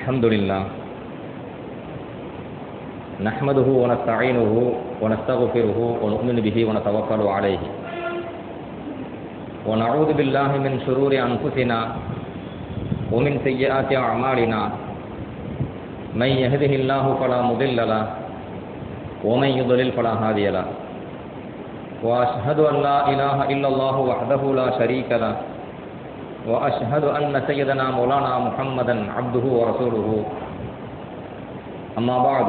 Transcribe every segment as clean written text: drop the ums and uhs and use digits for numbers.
الحمد لله نحمده ونستعينه ونستغفره ونؤمن به ونتوكل عليه ونعوذ بالله من شرور أنفسنا ومن سيئات أعمالنا من يهده الله فلا مضل له ومن يضلل فلا هادي له وأشهد أن لا إله إلا الله وحده لا شريك له وأشهد أن سيدنا مولانا محمدا عبده ورسوله أما بعد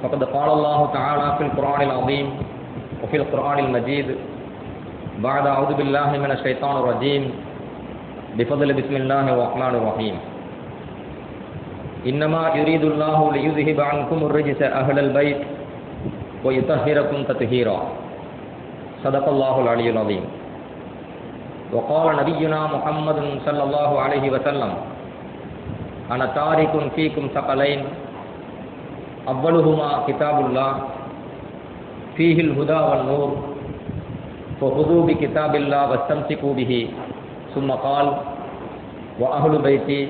فقد قال الله تعالى في القرآن العظيم وفي القرآن المجيد بعد أعوذ بالله من الشيطان الرجيم بفضل بسم الله الرحمن الرحيم إنما يريد الله ليذهب عنكم الرجس أهل البيت ويطهركم تطهيرا صدق الله العلي العظيم وقال نبينا محمد صلى الله عليه وسلم أنا تارك فيكم ثقلين أولهما كتاب الله فيه الهدى والنور فخذوا بكتاب الله واستمسكوا به ثم قال وأهل بيتي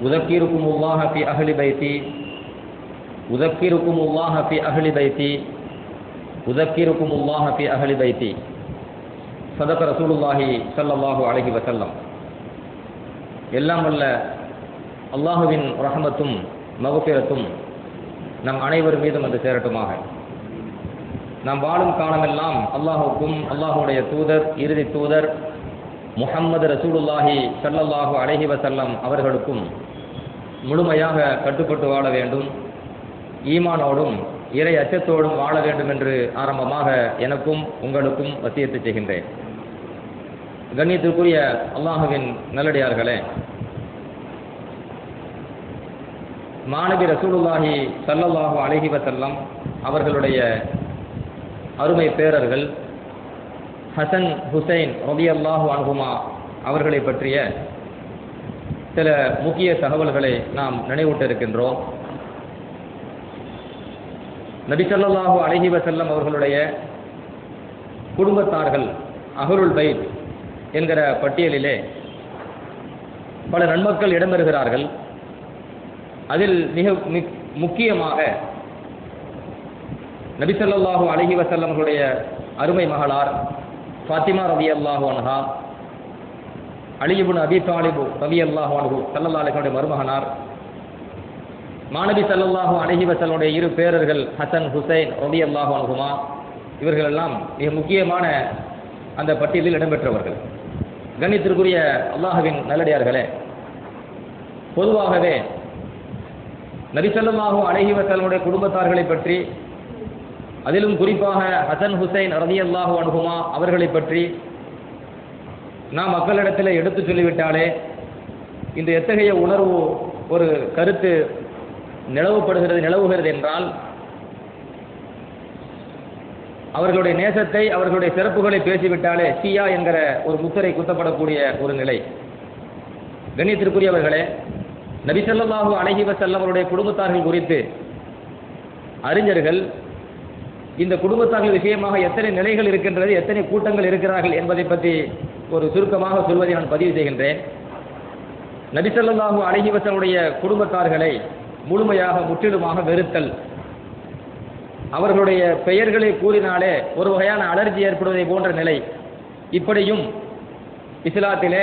أذكركم الله في أهل بيتي أذكركم الله في أهل بيتي أذكركم الله في أهل بيتي صدق رسول الله صلى الله عليه وسلم. எல்லாம் வல்ல அல்லாஹுவின் ரஹமத்தும் மக்ஃபிரத்தும் நம் அனைவர் மீதும் வந்து சேரட்டுமாக. நாம் வாழும் காலமெல்லாம் அல்லாஹுக்கும் அல்லாஹுடைய தூதர் இறுதி தூதர் முஹம்மது ரசூலுல்லாஹி ஸல்லல்லாஹு அலைஹி வஸல்லம் அவர்களுக்கும் முழுமையாக கட்டுப்பட்டு வாழ வேண்டும், ஈமானோடும் இறை அச்சத்தோடும் வாழ வேண்டும் என்று ஆரம்பமாக எனக்கும் உங்களுக்கும் வசியத்து செய்கின்றேன். கண்ணியத்திற்குரிய அல்லாஹுவின் நல்லடியார்களே, மாநபி ரசூலுல்லாஹி ஸல்லல்லாஹு அலைஹி வஸல்லம் அவர்களுடைய அருமை பேரர்கள் ஹசன் ஹுசைன் ரலியல்லாஹு அன்ஹுமா அவர்களை பற்றிய சில முக்கிய தகவல்களை நாம் நினைவூட்ட இருக்கின்றோம். நபி ஸல்லல்லாஹு அலைஹி வஸல்லம் அவர்களுடைய குடும்பத்தார்கள் அஹ்லுல் பைத் என்கிற பட்டியலிலே பல நன்மக்கள் இடம்பெறுகிறார்கள். அதில் மிக முக்கியமாக நபி ஸல்லல்லாஹு அலைஹி வஸல்லம் அவர்களுடைய அருமை மகளார் ஃபாத்திமா ரலியல்லாஹு அன்ஹா, அலி இப்னு அபி தாலிப் ரலியல்லாஹு அன்ஹு ஸல்லல்லாஹு அலைஹி வஸல்லம் மருமகனார், மாநபி ஸல்லல்லாஹு அலைஹி வஸல்லம் இரு பேரர்கள் ஹசன் ஹுசைன் ரலியல்லாஹு அன்ஹுமா, இவர்கள் எல்லாம் மிக முக்கியமான அந்த பட்டியலில் இடம்பெற்றவர்கள். கண்ணியத்திற்குரிய அல்லாஹ்வின் நல்லடியார்களே, பொதுவாகவே நபி ஸல்லல்லாஹு அலைஹி வஸல்லம் குடும்பத்தார்களை பற்றி, அதிலும் குறிப்பாக ஹசன் ஹுசைன் ரலியல்லாஹு அன்ஹுமா அவர்களை பற்றி நாம் மக்களிடத்தில் எடுத்து சொல்லிவிட்டாலே இந்த எத்தகைய உணர்வு ஒரு கருத்து நிலவுகிறது என்றால், அவர்களுடைய நேசத்தை அவர்களுடைய சிறப்புகளை பேசிவிட்டாலே ஷியா என்கிற ஒரு முத்திரை குத்தப்படக்கூடிய ஒரு நிலை. கண்ணியத்திற்குரியவர்களே, நபி ஸல்லல்லாஹு அலைஹி வஸல்லம் அவருடைய குடும்பத்தார்கள் குறித்து அறிஞர்கள் இந்த குடும்பத்தார்கள் விஷயமாக எத்தனை நிலைகள் இருக்கின்றது, எத்தனை கூட்டங்கள் இருக்கிறார்கள் என்பதை பற்றி ஒரு சுருக்கமாக சொல்வதை நான் பதிவு செய்கின்றேன். நபி ஸல்லல்லாஹு அலைஹி வஸல்லம் குடும்பத்தார்களை முழுமையாக முற்றிலுமாக வெறுத்தல், அவர்களுடைய பெயர்களை கூறினாலே ஒரு வகையான அலர்ஜி ஏற்படுவதை போன்ற நிலை, இப்படியும் இஸ்லாத்திலே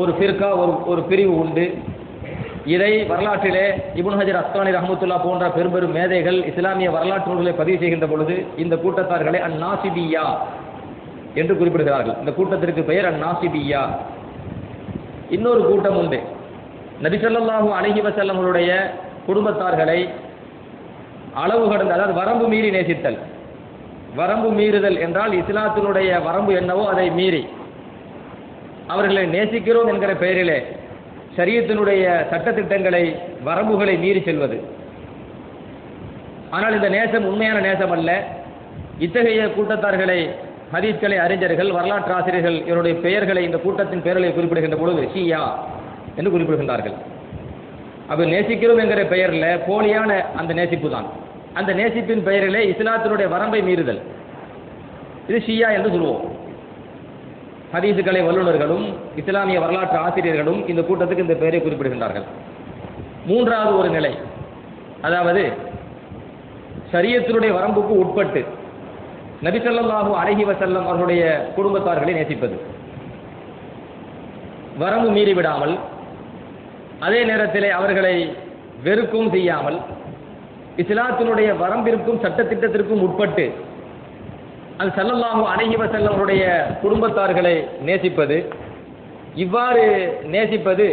ஒரு ஃபிர்கா ஒரு பிரிவு உண்டு. இதை வரலாற்றிலே இப்னு ஹஜர் அஸ்கலானி ரஹ்மத்துல்லாஹ் போன்ற பெரும் மேதைகள் இஸ்லாமிய வரலாற்று நூல்களை பதிவு செய்கின்ற பொழுது இந்த கூட்டத்தார்களை அந்நாசிபியா என்று குறிப்பிடுகிறார்கள். இந்த கூட்டத்திற்கு பெயர் அந்நாசிபியா. இன்னொரு கூட்டம் உண்டு. நபி ஸல்லல்லாஹு அலைஹி வஸல்லம் அவருடைய குடும்பத்தார்களை அளவு கடந்து, அதாவது வரம்பு மீறி நேசித்தல். வரம்பு மீறுதல் என்றால் இஸ்லாத்தினுடைய வரம்பு என்னவோ அதை மீறி அவர்களை நேசிக்கிறோம் என்கிற பெயரிலே ஷரியத்தினுடைய சட்டத்திட்டங்களை வரம்புகளை மீறி செல்வது. ஆனால் இந்த நேசம் உண்மையான நேசம் அல்ல. இத்தகைய கூட்டத்தார்களை ஹதீஸ்களை அறிஞர்கள் வரலாற்று ஆசிரியர்கள் இவருடைய பெயர்களை இந்த கூட்டத்தின் பெயர்களை குறிப்பிடுகின்ற பொழுது ஷியா என்று குறிப்பிடுகின்றார்கள். அது நேசிக்கிறோம் என்கிற பெயரில் போலியான அந்த நேசிப்பு தான். அந்த நேசிப்பின் பெயரிலே இஸ்லாத்தினுடைய வரம்பை மீறுதல், இது ஷியா என்று சொல்லுவோம். ஹதீஸுகளை வல்லுநர்களும் இஸ்லாமிய வரலாற்று ஆசிரியர்களும் இந்த கூட்டத்துக்கு இந்த பெயரை குறிப்பிடுகின்றார்கள். மூன்றாவது ஒரு நிலை, அதாவது ஷரியத்தினுடைய வரம்புக்கு உட்பட்டு நபி ஸல்லல்லாஹு அலைஹி வஸல்லம் அவர்களுடைய குடும்பத்தார்களை நேசிப்பது, வரம்பு மீறிவிடாமல் அதே நேரத்திலே அவர்களை வெறுக்கும் செய்யாமல் இஸ்லாத்தினுடைய வரம்பிற்கும் சட்டத்திட்டத்திற்கும் உட்பட்டு அது ஸல்லல்லாஹு அலைஹி வஸல்லம் அவருடைய குடும்பத்தார்களை நேசிப்பது. இவ்வாறு நேசிப்பது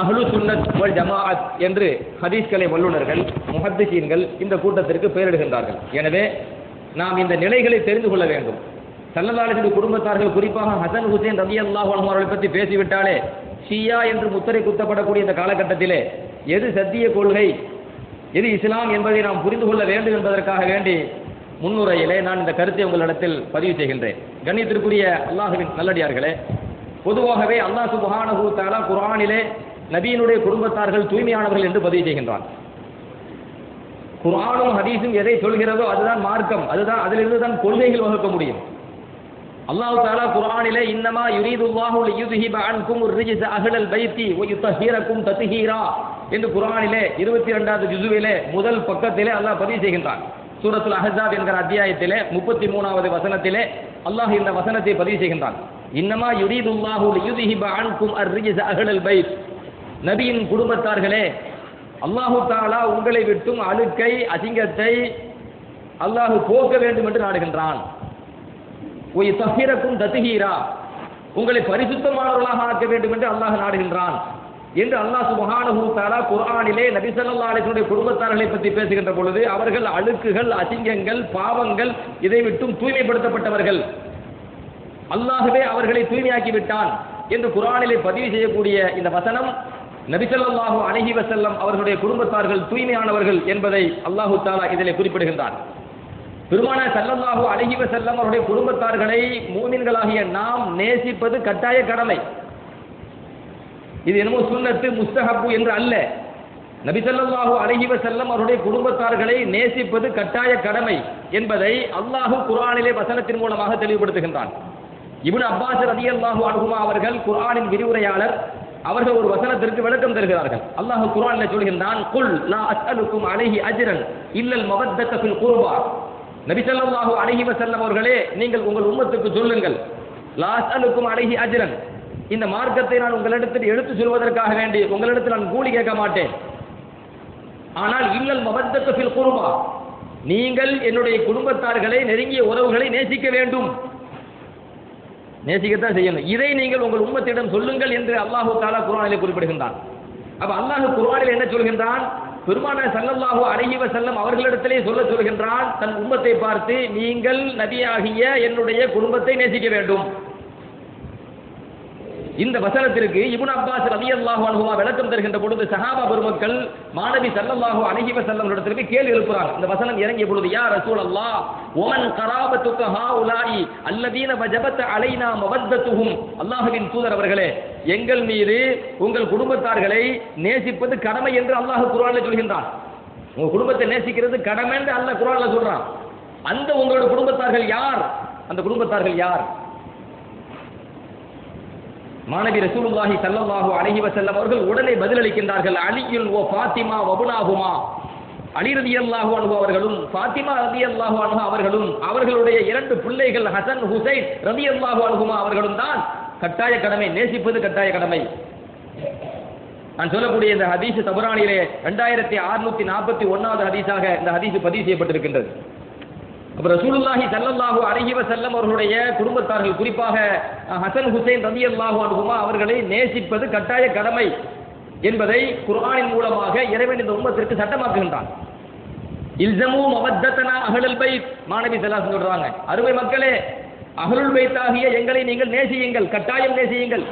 அஹ்லு சுன்னத் வல் ஜமாஅத் என்று ஹதீஸ்களை வல்லுநர்கள் முஹத்திஸீன்கள் இந்த கூட்டத்திற்கு பெயரிடுகின்றார்கள். எனவே நாம் இந்த நிலைகளை தெரிந்து கொள்ள வேண்டும். ஸல்லல்லாஹு அலைஹி வஸல்லம் குடும்பத்தார்கள், குறிப்பாக ஹசன் ஹுசைன் ரலியல்லாஹு அன்ஹு அவர்களை பற்றி பேசிவிட்டாலே ஷியா என்று முத்திரை குத்தப்படக்கூடிய இந்த காலகட்டத்திலே எது சத்திய கொள்கை, எது இஸ்லாம் என்பதை நாம் புரிந்து கொள்ள வேண்டும் என்பதற்காக வேண்டி முன்னுரையிலே நான் இந்த கருத்தை உங்களிடத்தில் பதிவு செய்கின்றேன். கண்ணியத்திற்குரிய அல்லாஹ்வின் நல்லடியார்களே, பொதுவாகவே அல்லாஹ் சுப்ஹானஹு வ தஆலா குர்ஆனிலே நபியினுடைய குடும்பத்தார்கள் தூய்மையானவர்கள் என்று பதிவு செய்கின்றான். குர்ஆனும் ஹதீஸும் எதை சொல்கிறதோ அதுதான் மார்க்கம், அதுதான் அதிலிருந்து தான் கொள்கைகள் வகுக்க முடியும். அல்லாஹ் தஆலா குர்ஆனிலே இன்னமா யுரீதுல்லாஹு லியுذஹிப அன்கும் الرجس أهل البيت ويطهركم تطهيرا என்று குர்ஆனிலே 22வது ஜுஸுவிலே முதல் பக்கத்திலே அல்லாஹ் பதிவு செய்கின்றான். சூரத்துல் அஹ்ஸாப் என்கிற அத்தியாயத்திலே 33வது வசனத்திலே அல்லாஹ் இந்த வசனத்தை பதிவு செய்கின்றான். இன்னமா யுரீதுல்லாஹு லியுذஹிப அன்கும் الرجس أهل البيت, நபியின் குடும்பத்தார்களே, அல்லாஹு தஆலா உங்களை விட்டும் அழுக்கை அசிங்கத்தை அல்லாஹ் போக்க வேண்டும் என்று நாடுகின்றான். தஹீரக்கும் தத்ஹீரா, உங்களை பரிசுத்தமானவர்களாக ஆக்க வேண்டும் என்று அல்லாஹ் நாடுகின்றான் என்று அல்லாஹ் சுப்ஹானஹு வ தஆலா குர்ஆனிலே நபி ஸல்லல்லாஹு அலைஹி வஸல்லம் குடும்பத்தார்களை பற்றி பேசுகின்ற பொழுது அவர்கள் அழுக்குகள் அசிங்கங்கள் பாவங்கள் இதை விட்டும் தூய்மைப்படுத்தப்பட்டவர்கள், அல்லாஹ்வே அவர்களை தூய்மையாக்கி விட்டான் என்று குர்ஆனிலே பதிவு செய்யக்கூடிய இந்த வசனம் நபி ஸல்லல்லாஹு அலைஹி வஸல்லம் அவர்களுடைய குடும்பத்தார்கள் தூய்மையானவர்கள் என்பதை அல்லாஹ் தஆலா இதிலே குறிப்பிடுகின்றான். பெருமானார் ஸல்லல்லாஹு அலைஹி வஸல்லம் அவருடைய குடும்பத்தார்களை மூமின்களாகிய நாம் நேசிப்பது கட்டாய கடமை. இது என்னமோ சுன்னத்து முஸ்தஹப்பு என்று அல்ல. நபி ஸல்லல்லாஹு அலைஹி வஸல்லம் அவருடைய குடும்பத்தார்களை நேசிப்பது கட்டாய கடமை என்பதை அல்லாஹ் குர்ஆனிலே வசனத்தின் மூலமாக தெளிவுபடுத்துகின்றான். இப்னு அப்பாஸ் ரலியல்லாஹு அன்ஹுமா அவர்கள் குர்ஆனின் விரிவுரையாளர், அவர்கள் ஒரு வசனத்திற்கு விளக்கம் தருகிறார்கள். அல்லாஹ் குர்ஆனில் சொல்கின்றான், குல் லா அஸ்அலுக்கும் அலைஹி அஜ்ரன் இல்லல் மவத்தத ஃபில் குர்பா. நபி ஸல்லல்லாஹு அலைஹி வஸல்லம் அவர்களே, நீங்கள் உங்கள் உம்மத்துக்கு சொல்லுங்கள், லா அஸ்அலுக்கும் அலைஹி அஜ்ரன், இந்த மார்க்கத்தை நான் உங்களிடத்தில் எடுத்து சொல்வதற்காக வேண்டி உங்களிடத்தில் நான் கூலி கேட்க மாட்டேன். ஆனால் இல்லல் மவத்தத ஃபில் குர்பா, நீங்கள் என்னுடைய குடும்பத்தார்களை நெருங்கிய உறவுகளை நேசிக்க வேண்டும், நேசிக்கத்தான் செய்யணும். இதை நீங்கள் உங்கள் உம்மத்திடம் சொல்லுங்கள் என்று அல்லாஹு தஆலா குர்ஆனிலே குறிப்பிடுகின்றான். அப்ப அல்லாஹ் குர்ஆனில் என்ன சொல்கின்றான்? பெருமானார் ஸல்லல்லாஹு அலைஹி வஸல்லம் அவர்களிடத்திலே சொல்கின்றான் தன் உம்மத்தை பார்த்து, நீங்கள் நபியாகிய என்னுடைய குடும்பத்தை நேசிக்க வேண்டும். இந்த வசனத்திற்கு இப்னு அப்பாஸ் ரலியல்லாஹு அன்ஹுமா விளக்கம் தருகின்ற பொழுது சஹாபா பெருமக்கள் மாநபி ஸல்லல்லாஹு அலைஹி வஸல்லம் இடத்திற்கு கேள்வி எழுப்புறாங்க. இந்த வசனம் இறங்கிய பொழுது, யா ரசூலல்லாஹ் வமன் கராபத்துக ஹாஉலாஇ அல்லதீன வஜபத் அலைனா மவத்தத்துஹும், அல்லாஹ்வின் தூதர் அவர்களே, எங்கள் மீது உங்கள் குடும்பத்தார்களை நேசிப்பது கடமை என்று அல்லாஹ் குர்ஆனில் சொல்கின்றான். உங்க குடும்பத்தை நேசிக்கிறது கடமை என்று அல்லாஹ் குர்ஆனில் சொல்றான். அந்த உங்களோட குடும்பத்தார்கள் யார்? அந்த குடும்பத்தார்கள் யார்? மாநபி ரசூலுல்லாஹி ஸல்லல்லாஹு அலைஹி வஸல்லம் அவர்கள் உடனே பதிலளிக்கின்றார்கள், அலியுல் வ ஃபாத்திமா வபுனாஹுமா, அலி ரலியல்லாஹு அன்ஹு அவர்களும் ஃபாத்திமா ரலியல்லாஹு அன்ஹா அவர்களும் அவர்களுடைய இரண்டு பிள்ளைகள் ஹசன் ஹுசைன் ரலியல்லாஹு அன்ஹுமா அவர்களும் தான் கட்டாய கடமை, நேசிப்பது கட்டாய கடமை. நான் சொல்லக்கூடிய இந்த ஹதீஸ் தபரானியிலே 2641வது ஹதீஸாக இந்த ஹதீஸ் பதிவு செய்யப்பட்டிருக்கின்றது. அப்ப ரசூலுல்லாஹி ஸல்லல்லாஹு அலைஹி வஸல்லம் அவர்களுடைய குடும்பத்தார்கள், குறிப்பாக ஹசன் ஹுசைன் ரலியல்லாஹு அன்ஹுமா அவர்களை நேசிப்பது கட்டாய கடமை என்பதை குர்ஆனின் மூலமாக இறைவன் இந்த உம்மத்திற்கு சட்டமாக்குகின்றான். இல்ஸமு மவத்தனா அஹ்லுல் பைத், மாநபி ஸல்லல்லாஹு அலைஹி சொல்றாங்க, அருமை மக்களே, அஹ்லுல் பைத் ஆகிய எங்களை நீங்கள் நேசியுங்கள், கட்டாயம் நேசியுங்கள்.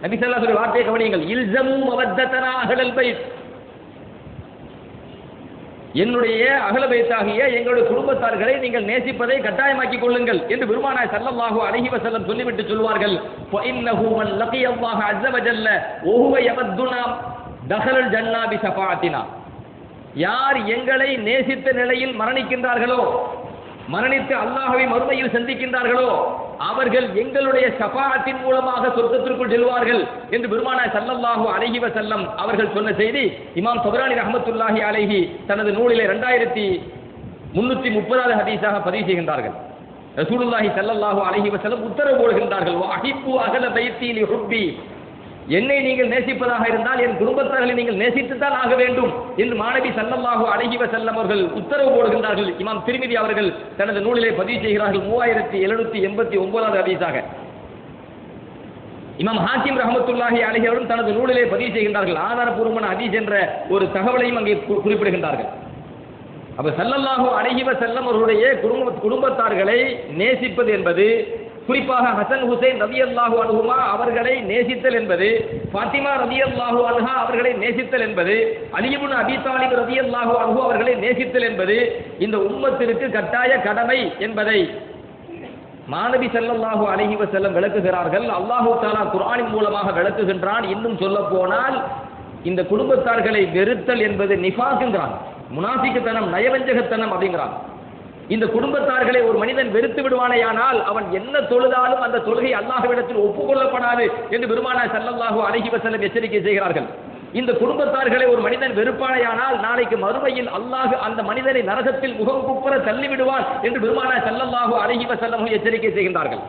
நபி ஸல்லல்லாஹு அலைஹி வார்த்தையை கவனியுங்கள், இல்ஸமு மவத்தனா அஹ்லுல் பைத், என்னுடைய அஹ்ல பைத்தாகிய எங்களுடைய குடும்பத்தார்களை நீங்கள் நேசிப்பதை கட்டாயமாக்கிக் கொள்ளுங்கள் என்று பெருமானார் ஸல்லல்லாஹு அலைஹி வஸல்லம் சொல்லிவிட்டு சொல்வார்கள், ஃபஇன்னஹு மன் லகியல்லாஹ அஸ்ஸ வஜல்ல வஹுவ யவத்துனா தஹலல் ஜன்னா பிஷஃபாஅத்தினா, யார் எங்களை நேசித்த நிலையில் மரணிக்கின்றார்களோ, மரணித்து அல்லாஹ்வை மறுமையில் சந்திக்கின்றார்களோ, அவர்கள் எங்களுடைய ஷஃபாஅத்தின் மூலமாக சொர்க்கத்திற்குள் செல்வார்கள் என்று பெருமானார் ஸல்லல்லாஹு அலைஹி வஸல்லம் அவர்கள் சொன்ன செய்தி இமாம் தபரானி ரஹ்மத்துல்லாஹி அலைஹி தனது நூலிலே 2330வது ஹதீஸாக பதிவு செய்கின்றார்கள். ரசூலுல்லாஹி ஸல்லல்லாஹு அலைஹி வஸல்லம் உத்தரவு போடுகின்றார்கள், வஹிப்பு அஹல பைத்தி லிஹுப்பி, என்னை நீங்கள் நேசிப்பதாக இருந்தால் என் குடும்பத்தார்களை நீங்கள் நேசித்துத்தான் ஆக வேண்டும் என்று மாணவி ஸல்லல்லாஹு அலைஹி வஸல்லம் அவர்கள் உத்தரவு போடுகின்றார்கள். இமாம் திர்மிதி அவர்கள் தனது நூலிலே பதிவு செய்கிறார்கள் 3789வது ஹதீஸாக. இமாம் ஹாக்கிம் ரஹ்மத்துல்லாஹி அலைஹி அவர்கள் தனது நூலிலே பதிவு செய்கின்றார்கள். ஆதாரபூர்வமான ஹதீஸ் என்ற ஒரு தகவலையும் அங்கே குறிப்பிடுகின்றார்கள். அப்ப ஸல்லல்லாஹு அலைஹி வஸல்லம் அவர்களுடைய குடும்பத்தார்களை நேசிப்பது என்பது, குறிப்பாக ஹசன் ஹுசைன் ரலியல்லாஹு அன்ஹுமா அவர்களை நேசித்தல் என்பது, ஃபாத்திமா ரலியல்லாஹு அன்ஹா அவர்களை நேசித்தல் என்பது, அலி இப்னு அபீ தாலிப் ரலியல்லாஹு அன்ஹு அவர்களை நேசித்தல் என்பது இந்த உம்மத்திற்கு கட்டாய கடமை என்பதை மாணவி ஸல்லல்லாஹு அலைஹி வஸல்லம் விளக்குகிறார்கள். அல்லாஹ் தஆலா குர்ஆனின் மூலமாக விளக்குகின்றான். இன்னும் சொல்ல போனால் இந்த குடும்பத்தார்களை வெறுத்தல் என்பது நிஃபாக் என்கிறான், முனாஃபிக்குத்தனம், நயவஞ்சகத்தனம் அப்படிங்கிறான். இந்த குடும்பத்தார்களை ஒரு மனிதன் வெறுத்து விடுவானேயானால் அவன் என்ன தொழுதாலும் அந்த தொழுகை அல்லாஹ்விடத்தில் ஒப்புக்கொள்ளப்படாது என்று பெருமானார் ஸல்லல்லாஹு அலைஹி வஸல்லம் எச்சரிக்கை செய்கிறார்கள். இந்த குடும்பத்தார்களை ஒரு மனிதன் வெறுப்பானேயானால் நாளைக்கு மறுமையில் அல்லாஹ் அந்த மனிதனை நரகத்தில் முகம் குப்புற தள்ளிவிடுவான் என்று பெருமானார் ஸல்லல்லாஹு அலைஹி வஸல்லம் எச்சரிக்கை செய்கின்றார்கள்.